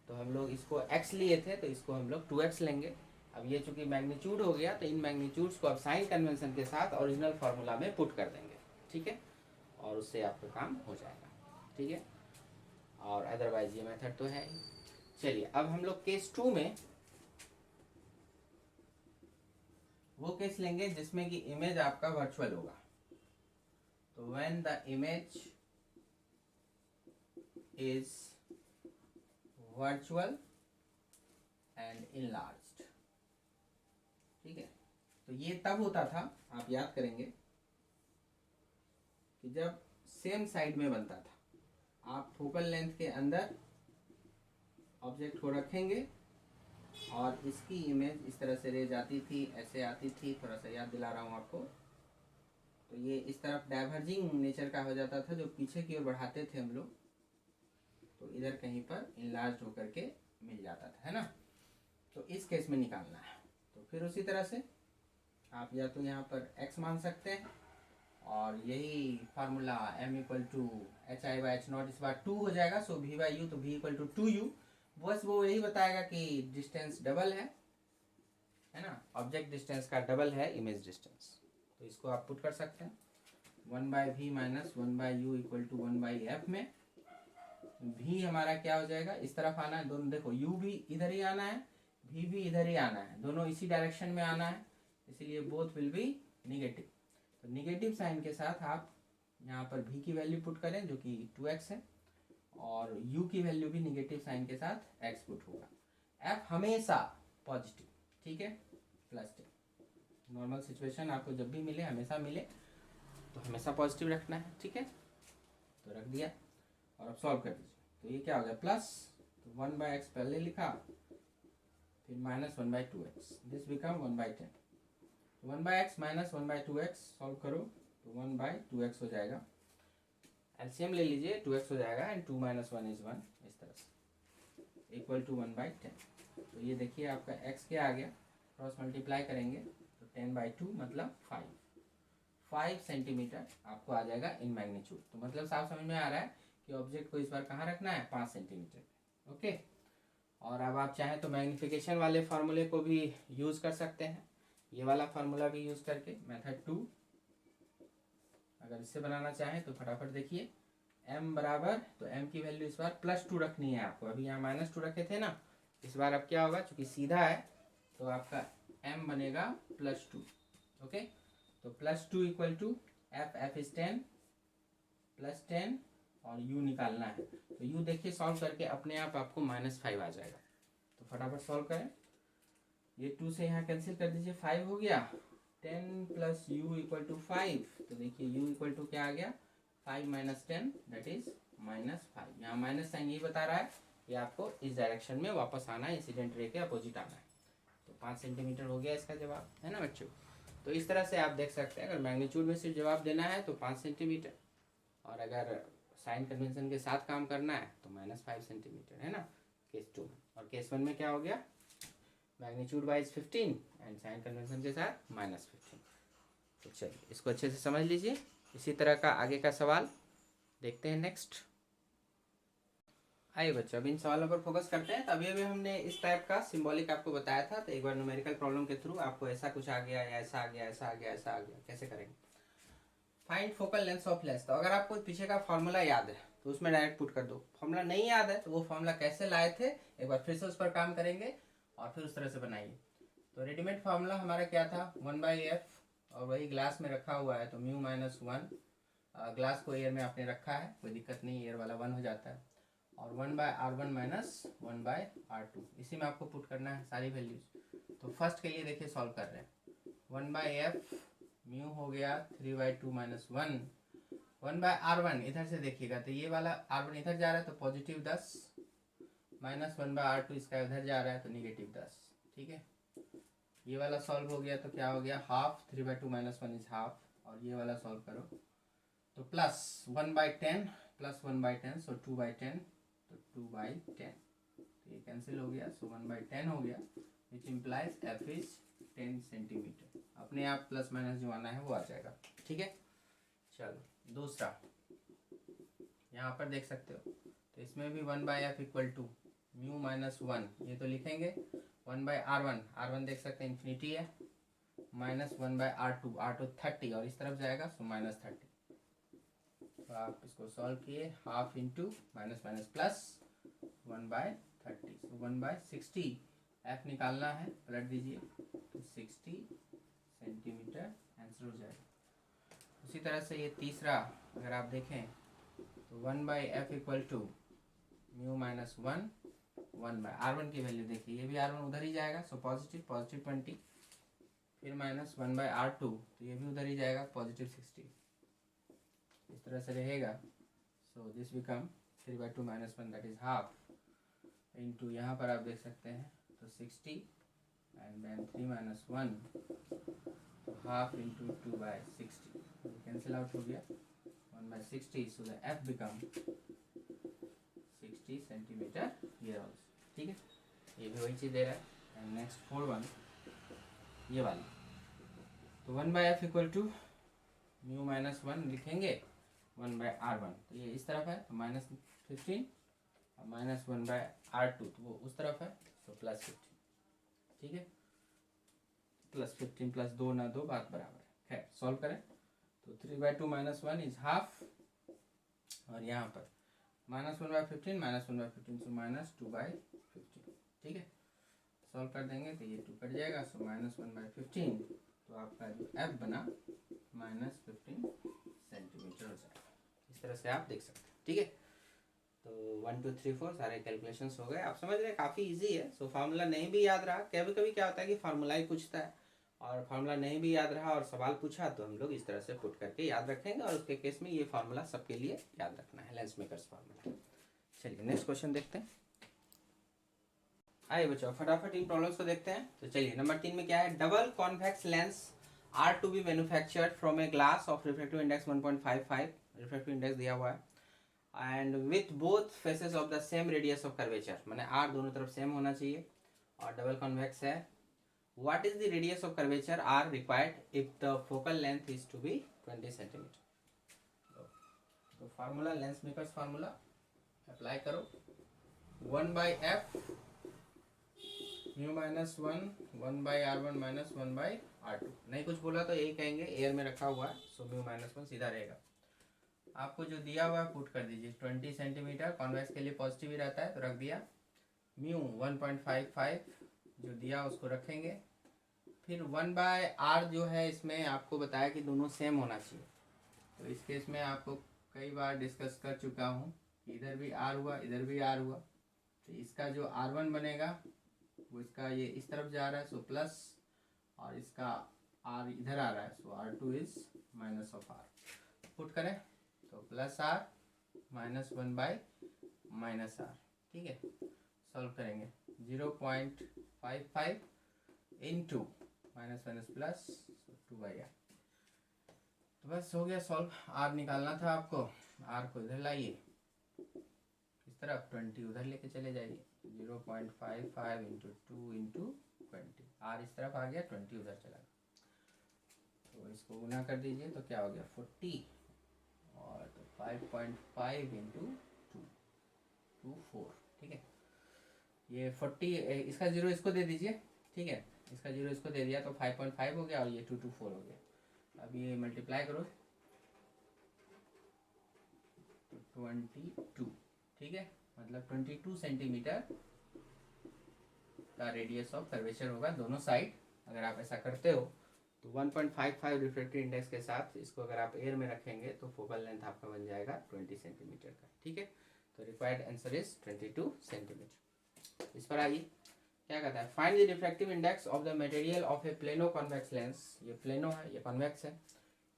तो हम लोग इसको x लिए थे तो इसको हम लोग 2x लेंगे। अब ये चूंकि मैग्नीट्यूड हो गया तो इन मैग्नीट्यूड्स को अब साइन कन्वेंशन के साथ ओरिजिनल फार्मूला में पुट कर देंगे, ठीक है, और उससे आपका काम हो जाएगा, ठीक है। और अदरवाइज ये मेथड तो है ही। चलिए अब हम लोग केस 2 में वो केस लेंगे जिसमें कि इमेज आपका वर्चुअल होगा। तो when the image is virtual and enlarged, ठीक है। तो ये तब होता था, आप याद करेंगे, कि जब सेम साइड में बनता था। आप फोकल लेंथ के अंदर ऑब्जेक्ट को रखेंगे और इसकी इमेज इस तरह से रेज आती थी, ऐसे आती थी, थोड़ा सा याद दिला रहा हूँ आपको। तो ये इस तरफ डाइवर्जिंग नेचर का हो जाता था, जो पीछे की ओर बढ़ाते थे हम लोग, तो इधर कहीं पर इनलार्ज होकर के मिल जाता था, है ना। तो इस केस में निकालना है। तो फिर उसी तरह से आप या तो यहाँ पर x मान सकते हैं, और यही फार्मूला m = hi/h0 इस बार 2 हो जाएगा। सो v/u, तो v = 2u। बस वो यही बताएगा कि डिस्टेंस डबल है ना, ऑब्जेक्ट डिस्टेंस का डबल है इमेज डिस्टेंस। तो इसको आप पुट कर सकते हैं 1/v - 1/u = 1/f में। v हमारा क्या हो जाएगा, इस तरफ आना है, दोनों देखो u भी इधर ही आना है, v भी इधर ही आना है, दोनों इसी डायरेक्शन में आना है, इसीलिए बोथ विल बी निगेटिव। तो निगेटिव साइन के साथ आप यहाँ पर v की वैल्यू पुट करें जो कि 2x है, और u की वैल्यू भी निगेटिव साइन के साथ x पुट होगा। f हमेशा पॉजिटिव, ठीक है, +10। नॉर्मल सिचुएशन आपको जब भी मिले, हमेशा मिले, तो हमेशा पॉजिटिव रखना है, ठीक है। तो रख दिया और अब सॉल्व कर दीजिए। तो ये क्या हो गया, प्लस, तो 1/x पहले लिखा, फिर -1/2x, this become 1/10। 1/x minus 1/2x solve करो तो 1/2x हो जाएगा। एलसीएम ले लीजिए, 2x हो जाएगा, एंड 2 - 1 = 1, इस तरह से इक्वल टू 1/10। तो ये देखिए आपका x क्या आ गया, क्रॉस मल्टीप्लाई करेंगे तो 10/2 मतलब 5 सेंटीमीटर आपको आ जाएगा इन मैग्नीट्यूड। तो मतलब साफ समझ में आ रहा है कि ऑब्जेक्ट को इस बार कहाँ रखना है, 5 सेंटीमीटर। ओके, और अब आप चाहें तो मैग्नीफिकेशन वाले फार्मूले को भी यूज़ कर सकते हैं, ये वाला फार्मूला भी यूज़ करके, मेथड 2। अगर इससे बनाना चाहें तो फटाफट देखिए, m बराबर, तो m की वैल्यू इस बार +2 रखनी है आपको, अभी यहाँ -2 रखे थे ना, इस बार अब क्या होगा, चूंकि सीधा है तो आपका m बनेगा +2। ओके, तो +2 इक्वल टू f इज 10 +10, और u निकालना है। तो u देखिए सॉल्व करके अपने आप आपको -5 आ जाएगा। तो फटाफट सॉल्व करें, ये 2 से यहाँ कैंसिल कर दीजिए, 5 हो गया, 10 + u = 5। तो देखिए u इक्वल टू क्या आ गया, 5 - 10 दैट इज -5। यहाँ माइनस साइन यही बता रहा है कि आपको इस डायरेक्शन में वापस आना है, इंसिडेंट रे के अपोजिट आना है। तो 5 सेंटीमीटर हो गया इसका जवाब, है ना बच्चों। तो इस तरह से आप देख सकते हैं, अगर मैग्नीट्यूड में सिर्फ जवाब देना है तो 5 सेंटीमीटर, और अगर साइन कन्वेंशन के साथ काम करना है तो -5 सेंटीमीटर, है ना, केस 2 में। और केस 1 में क्या हो गया, magnitude wise 15 and sign convention के साथ -15। तो चलिए इसको अच्छे से समझ लीजिए। इसी तरह का आगे का सवाल देखते हैं नेक्स्ट। आइए बच्चों, अब इन सवालों पर फोकस करते हैं। तो अभी अभी हमने इस टाइप का सिंबॉलिक आपको बताया था, तो एक बार न्यूमेरिकल प्रॉब्लम के थ्रू आपको ऐसा कुछ आ गया, या ऐसा आ गया, ऐसा आ गया, ऐसा आ गया, कैसे करेंगे। Find focal length of lens. तो अगर आपको पीछे का फॉर्मूला याद है तो उसमें डायरेक्ट पुट कर दो, फॉर्मूला नहीं याद है तो वो फॉर्मूला कैसे लाए थे एक बार फिर से उस पर काम करेंगे और फिर उस तरह से बनाइए। तो रेडीमेड फार्मूला हमारा क्या था, 1/f, और वही ग्लास में रखा हुआ है तो μ-1। ग्लास को एयर में आपने रखा है, कोई दिक्कत नहीं, एयर वाला 1 हो जाता है, और 1/r1 - 1/r2, इसी में आपको पुट करना है सारी वैल्यूज। तो फर्स्ट के लिए देखिए सॉल्व कर रहे हैं, 1/f म्यू हो गया 3/2 - 1, 1/r1 इधर से देखिएगा तो ये वाला r1 इधर जा रहा है तो +10, -1/r2 इसका इधर जा रहा है तो -10, ठीक है। ये वाला सॉल्व हो गया तो क्या हो गया, हाफ, 3/2 - 1 इज हाफ, और ये वाला सॉल्व करो तो +1/10 + 1/10, सो 2/10, तो 2/10, तो ये कैंसिल हो गया, सो 1/10 हो गया, विच इम्प्लाइज f इज 10 सेंटीमीटर। अपने आप प्लस माइनस जो आना है वो आ जाएगा, ठीक है। चलो दूसरा यहाँ पर देख सकते हो, तो इसमें भी 1/f = μ-1, ये तो लिखेंगे, 1/r1, r1 देख सकते हैं इन्फिनिटी है, -1/r2, r2 30 और इस तरफ जाएगा सो -30। तो आप इसको सॉल्व किए, half into minus minus plus 1/30, सो 1/60 f निकालना है, पलट दीजिए तो 60 सेंटीमीटर आंसर हो जाएगा। उसी तरह से ये तीसरा अगर आप देखें तो 1/f = μ-1, 1/r1 की वैल्यू देखिए, ये भी r1 उधर ही जाएगा, सो पॉजिटिव 20, फिर -1/r2, तो ये भी उधर ही जाएगा, +60, इस तरह से रहेगा। So this become 3/2 - 1 that is half, into यहाँ पर आप देख सकते हैं तो 60 एंड देन 3 - 1, तो हाफ इंटू 2/60, कैंसिल आउट हो गया, 1/60, so the f become 60 centimetre here also, ठीक है। ये भी वही चीज़ दे रहा है। एंड नेक्स्ट 4 ये वाला, तो 1/f = μ-1 लिखेंगे, 1/r1, तो ये इस तरफ है तो -15, और -1/r2 तो वो उस तरफ है, तो +15, ठीक है। +15 + 2 ना 2 बात बराबर है। खैर सॉल्व करें तो 3/2 - 1 इज हाफ, और यहाँ पर -1/15 -1/15, सो -2/15, ठीक है। सॉल्व कर देंगे तो ये 2 कट जाएगा, सो -1/15 तो आपका जो एफ बना -15 सेंटीमीटर हो जाएगा। इस तरह से आप देख सकते हैं, ठीक है। तो 1 2 3 4 सारे कैलकुलेशंस हो गए, आप समझ रहे हैं, काफ़ी इजी है। सो फार्मूला नहीं भी याद रहा, कभी कभी क्या होता है कि फार्मूला ही पूछता है और फार्मूला नहीं भी याद रहा और सवाल पूछा तो हम लोग इस तरह से पुट करके याद रखेंगे, और उसके केस में ये फार्मूला सबके लिए याद रखना है, लेंस मेकर्स फार्मूला। चलिए नेक्स्ट क्वेश्चन देखते हैं। आइए बच्चों फटाफट इन प्रॉब्लम्स को देखते हैं। तो चलिए नंबर 3 में क्या है, double convex lens are to be manufactured from a glass of refractive index 1.55, refractive index दिया हुआ है, and with both faces of the same radius of curvature, माने आर दोनों तरफ सेम होना चाहिए और डबल कॉन्वेक्स है। What is the radius of curvature are required if the focal length is to be 20 centimetre. तो formula lens makers formula apply करो, 1/f mu minus 1/r1 minus 1/r2। नहीं कुछ बोला तो यही कहेंगे, एयर में रखा हुआ है, सो म्यू माइनस 1 सीधा रहेगा। आपको जो दिया हुआ है पुट कर दीजिए, 20 सेंटीमीटर, कॉन्वेक्स के लिए पॉजिटिव ही रहता है तो रख दिया, म्यू 1.55 जो दिया उसको रखेंगे, फिर 1/r जो है इसमें आपको बताया कि दोनों सेम होना चाहिए। तो इस केस में आपको कई बार डिस्कस कर चुका हूँ कि इधर भी r हुआ इधर भी r हुआ, तो इसका जो r1 बनेगा वो इसका ये इस तरफ जा रहा है, सो प्लस, और इसका r इधर आ रहा है, सो r2 is minus of r। Put करें तो प्लस r -1/-r, ठीक है। सॉल्व करेंगे 0.55 इंटू माइनस प्लस 2/r, तो बस हो गया सॉल्व। r निकालना था आपको, r को इधर लाइए इस तरफ, 20 उधर लेके चले जाइए, 0.55 इंटू 2 इंटू 20, r इस तरफ आ गया, 20 उधर चला गया, तो इसको गुना कर दीजिए तो क्या हो गया 40, और तो 5.5 इंटू 2 ठीक है। ये 40 इसका 0 इसको दे दीजिए, ठीक है, इसका 0 इसको दे दिया तो 5.5 हो गया और ये 224 हो गया। अब ये मल्टीप्लाई करो तो 22, ठीक है, मतलब 22 सेंटीमीटर का रेडियस ऑफ कर्वेचर होगा दोनों साइड। अगर आप ऐसा करते हो तो 1.55 रिफ्रैक्टिव इंडेक्स के साथ इसको अगर आप एयर में रखेंगे तो फोकल लेंथ आपका बन जाएगा 20 सेंटीमीटर का, ठीक है। तो रिक्वायर्ड आंसर इज 22 सेंटीमीटर। इस पर आइए, क्या कहता है, find the refractive index of the material of A plano convex lens, ये प्लेनो है ये कॉन्वेक्स है,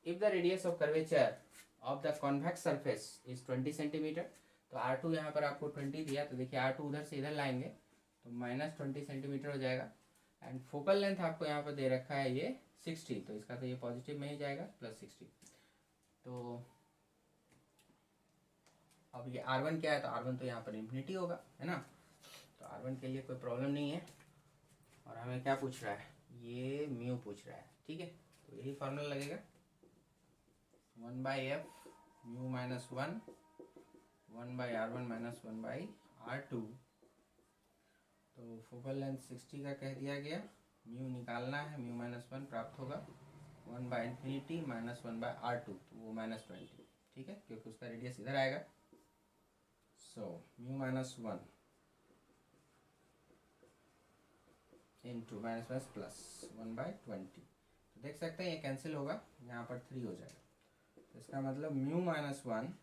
if the radius of curvature of the convex surface is 20 centimetre. तो R2 यहाँ पर आपको 20 दिया, तो देखिए R2 उधर से इधर लाएंगे तो -20 सेंटीमीटर हो जाएगा, एंड फोकल लेंथ आपको यहाँ पर दे रखा है ये 60, तो इसका तो ये पॉजिटिव में ही जाएगा +60। तो अब ये R1 क्या है, तो R1 तो यहाँ पर इन्फिनिटी होगा, है ना, तो R1 के लिए कोई प्रॉब्लम नहीं है। और हमें क्या पूछ रहा है, ये म्यू पूछ रहा है, ठीक है, तो यही फार्मूला लगेगा 1/f mu minus 1/r1 minus 1/r2। तो फोकल लेंथ 60 का कह दिया गया, म्यू निकालना है, म्यू -1 प्राप्त होगा 1/∞ माइनस 1/r2, तो वो -20, ठीक है, क्योंकि उसका रेडियस इधर आएगा। So mu -1 into minus plus 1/20, तो देख सकते हैं ये कैंसिल होगा, यहाँ पर 3 हो जाएगा, तो इसका मतलब म्यू -1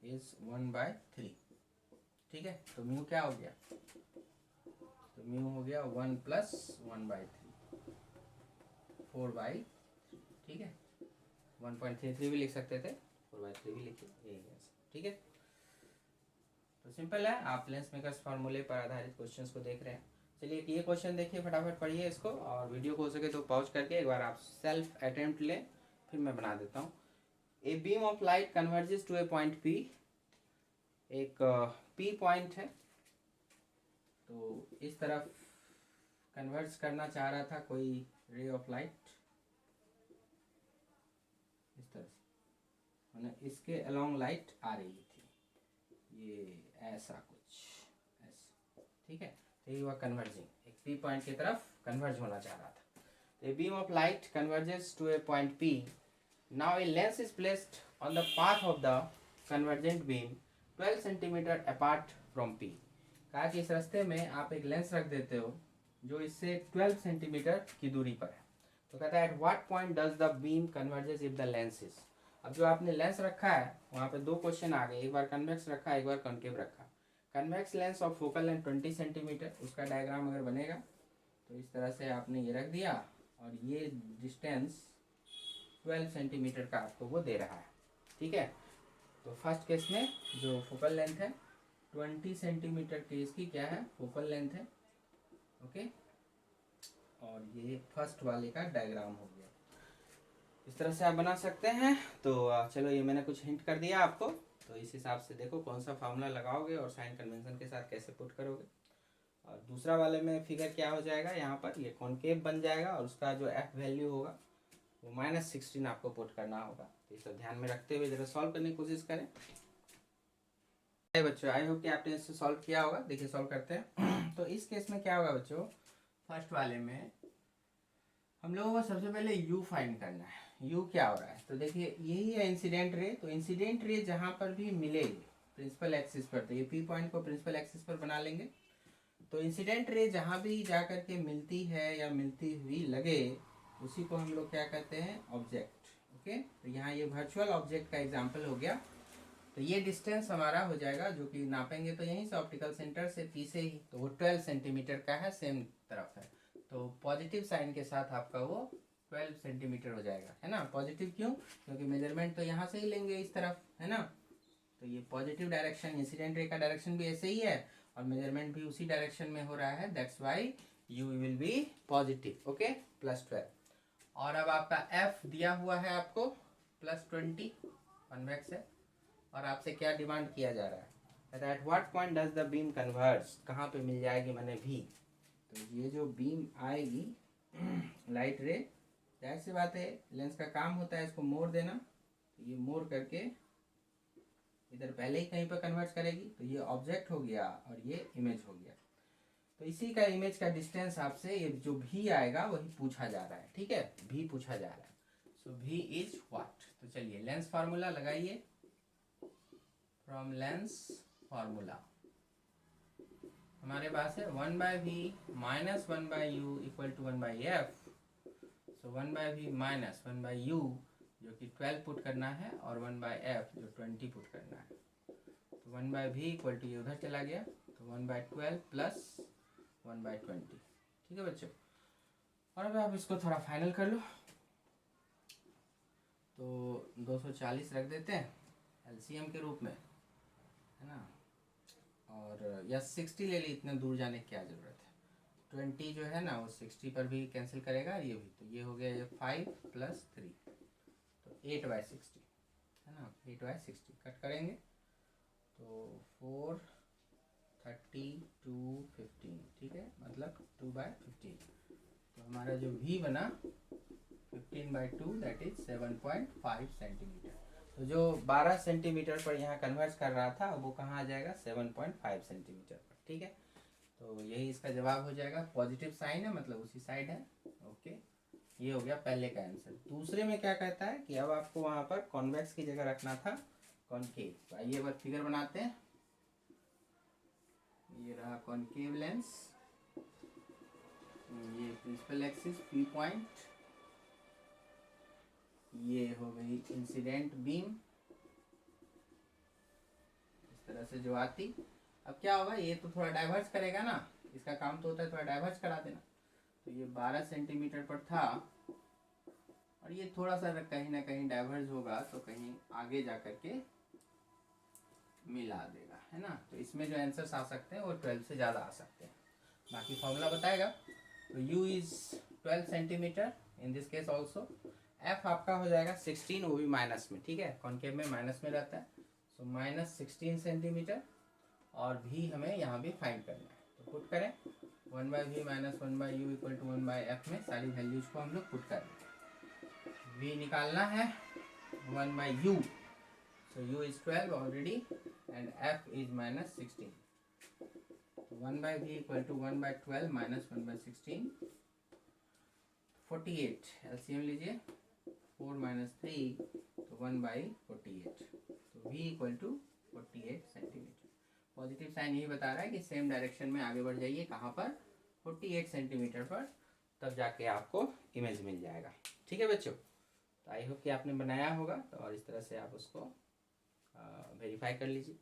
इज 1/3, ठीक है। तो म्यू क्या हो गया, तो म्यू हो गया 1 + 1/3, 4/3, ठीक है, 1.33 भी लिख सकते थे, 4/3 भी लिखिए, यही है, ठीक है। तो सिंपल है, आप लेंस मेकर्स फार्मूले पर आधारित क्वेश्चंस को देख रहे हैं। चलिए ये क्वेश्चन देखिए, फटाफट पढ़िए इसको, और वीडियो को हो सके तो पॉज करके एक बार आप सेल्फ अटेम्प्ट लें, फिर मैं बना देता हूँ। A beam of light converges to a point P, एक P पॉइंट है, तो इस तरफ कन्वर्ज करना चाह रहा था कोई रे ऑफ लाइट, इस तरह से, मैंने इसके अलोंग लाइट आ रही थी, ये ऐसा कुछ ऐसा, ठीक है, तो ये हुआ कन्वर्जिंग, एक P पॉइंट की तरफ कन्वर्ज होना चाह रहा था। A beam of light converges to a point P, now a lens is placed on the path of the convergent beam 12 centimetre apart from P। कहा कि इस रास्ते में आप एक लेंस रख देते हो जो इससे 12 सेंटीमीटर की दूरी पर है, तो कहता है at what point does the beam converges if the lens is. अब जो आपने लेंस रखा है वहाँ पे दो क्वेश्चन आ गए, एक बार कन्वेक्स रखा है, एक बार कॉन्केव रखा। Convex lens of focal length 20 centimetre, उसका डायग्राम अगर बनेगा तो इस तरह से आपने ये रख दिया और ये डिस्टेंस 12 सेंटीमीटर का आपको वो दे रहा है, ठीक है। तो फर्स्ट केस में जो फोकल लेंथ है 20 सेंटीमीटर की इसकी क्या है फोकल लेंथ है, ओके। और ये फर्स्ट वाले का डायग्राम हो गया। इस तरह से आप बना सकते हैं। तो चलो ये मैंने कुछ हिंट कर दिया आपको, तो इस हिसाब से देखो कौन सा फार्मूला लगाओगे और साइन कन्वेंशन के साथ कैसे पुट करोगे। और दूसरा वाले में फिगर क्या हो जाएगा, यहाँ पर ये कॉन्केव बन जाएगा और उसका जो एफ वैल्यू होगा वो -16 आपको पुट करना होगा। तो इसे ध्यान में रखते हुए जरा सॉल्व करने की कोशिश करें। बच्चों आई होप कि आपने इसे सॉल्व किया होगा। देखिए सॉल्व करते हैं। तो इस केस में क्या होगा बच्चों, फर्स्ट वाले में हम लोगों को सबसे पहले यू फाइंड करना है। यू क्या हो रहा है, तो देखिए यही है इंसिडेंट रे। तो इंसिडेंट रे जहाँ पर भी मिलेगी प्रिंसिपल एक्सिस पर, तो ये पी पॉइंट को प्रिंसिपल एक्सिस पर बना लेंगे। तो इंसिडेंट रे जहाँ भी जा करके मिलती है या मिलती हुई लगे उसी को हम लोग क्या कहते हैं ऑब्जेक्ट, ओके। तो यहाँ ये वर्चुअल ऑब्जेक्ट का एग्जाम्पल हो गया। तो ये डिस्टेंस हमारा हो जाएगा जो कि नापेंगे तो यहीं से ऑप्टिकल सेंटर से पी से ही, तो वो 12 सेंटीमीटर का है, सेम तरफ है। तो पॉजिटिव साइन के साथ आपका वो 12 सेंटीमीटर हो जाएगा, है ना। पॉजिटिव क्यों, क्योंकि मेजरमेंट तो यहाँ से ही लेंगे इस तरफ, है ना। तो ये पॉजिटिव डायरेक्शन, इंसिडेंट रे का डायरेक्शन भी ऐसे ही है और मेजरमेंट भी उसी डायरेक्शन में हो रहा है, that's why you will be positive, okay, +12। और अब आपका एफ दिया हुआ है आपको +20 कन्वेक्स है। और आपसे क्या डिमांड किया जा रहा है, at what point does the beam converge, कहाँ पे मिल जाएगी मैंने भी। तो ये जो बीम आएगी लाइट रे, जाहिर सी बात है लेंस का काम होता है इसको मोड़ देना। तो ये मोड़ करके इधर पहले ही कहीं पर कन्वर्ट करेगी, तो ये ऑब्जेक्ट हो गया और ये इमेज हो गया। तो इसी का इमेज का डिस्टेंस आपसे ये जो भी आएगा वही पूछा जा रहा है, ठीक है, भी पूछा जा रहा है। सो भी इज व्हाट। तो चलिए लेंस फार्मूला लगाइए। फ्रॉम लेंस फार्मूला हमारे पास है 1/v - 1/u = 1/f। सो 1/v - 1/u जो कि 12 पुट करना है और 1/f जो 20 पुट करना है। तो 1/v = ये उधर चला गया, तो 1/12 + 1/20, ठीक है बच्चों। और अब आप इसको थोड़ा फाइनल कर लो। तो 240 रख देते हैं एलसीएम के रूप में, है ना। और या 60 ले ली, इतने दूर जाने की क्या ज़रूरत है। 20 जो है ना वो 60 पर भी कैंसिल करेगा, ये भी। तो ये हो गया ये 5 + 3, तो 8/60, है ना। 8/60 कट करेंगे तो 4 30 2 15, ठीक है, मतलब 2/15। तो हमारा जो भी बना 15/2 दैट इज 7.5 सेंटीमीटर। तो जो 12 सेंटीमीटर पर यहाँ कन्वर्ट कर रहा था वो कहाँ आ जाएगा 7.5 सेंटीमीटर पर, ठीक है। तो यही इसका जवाब हो जाएगा। पॉजिटिव साइन है मतलब उसी साइड है, ओके। ये हो गया पहले का आंसर। दूसरे में क्या कहता है कि अब आपको वहाँ पर कॉन्वेक्स की जगह रखना था कॉन्केव। तो आइए अब फिगर बनाते हैं। ये रहा कॉन्केव लेंस, ये प्रिंसिपल एक्सिस पी पॉइंट, ये हो गई इंसिडेंट बीम इस तरह से जो आती। अब क्या होगा, ये तो थोड़ा डाइवर्ज करेगा ना, इसका काम तो होता है थोड़ा डाइवर्ज करा देना। तो ये 12 सेंटीमीटर पर था और ये थोड़ा सा कहीं ना कहीं डाइवर्ज होगा तो कहीं आगे जा करके मिला देगा, है ना। तो इसमें जो आंसर्स आ सकते हैं वो 12 से ज़्यादा आ सकते हैं। बाकी फॉर्मूला बताएगा। तो u is 12 centimetre in this case also. f आपका हो जाएगा 16, वो भी माइनस में, ठीक है, कॉन्केव में माइनस में रहता है। सो -16 सेंटीमीटर। और भी हमें यहाँ भी फाइंड करना है, तो पुट करें 1/v - 1/u = 1/f में सारी वैल्यूज को हम लोग पुट करें। v निकालना है 1/u, so u is 12 already and f is -16. 1/v = 1/12 - 1/16, 48। LCM लीजिए, 4 - 3 तो 1/48। तो v = 48 सेंटीमीटर। पॉजिटिव साइन यही बता रहा है कि सेम डायरेक्शन में आगे बढ़ जाइए, कहाँ पर 48 सेंटीमीटर पर, तब जाके आपको इमेज मिल जाएगा। ठीक है बच्चों, तो आई होप कि आपने बनाया होगा, तो और इस तरह से आप उसको वेरीफाई कर लीजिए।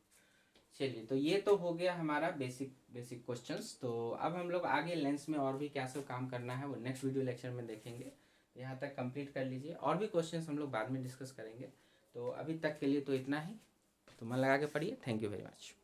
चलिए, तो ये तो हो गया हमारा बेसिक क्वेश्चंस। तो अब हम लोग आगे लेंस में और भी क्या सब काम करना है वो नेक्स्ट वीडियो लेक्चर में देखेंगे। यहाँ तक कंप्लीट कर लीजिए, और भी क्वेश्चंस हम लोग बाद में डिस्कस करेंगे। तो अभी तक के लिए तो इतना ही, तो मन लगा के पढ़िए। Thank you very much.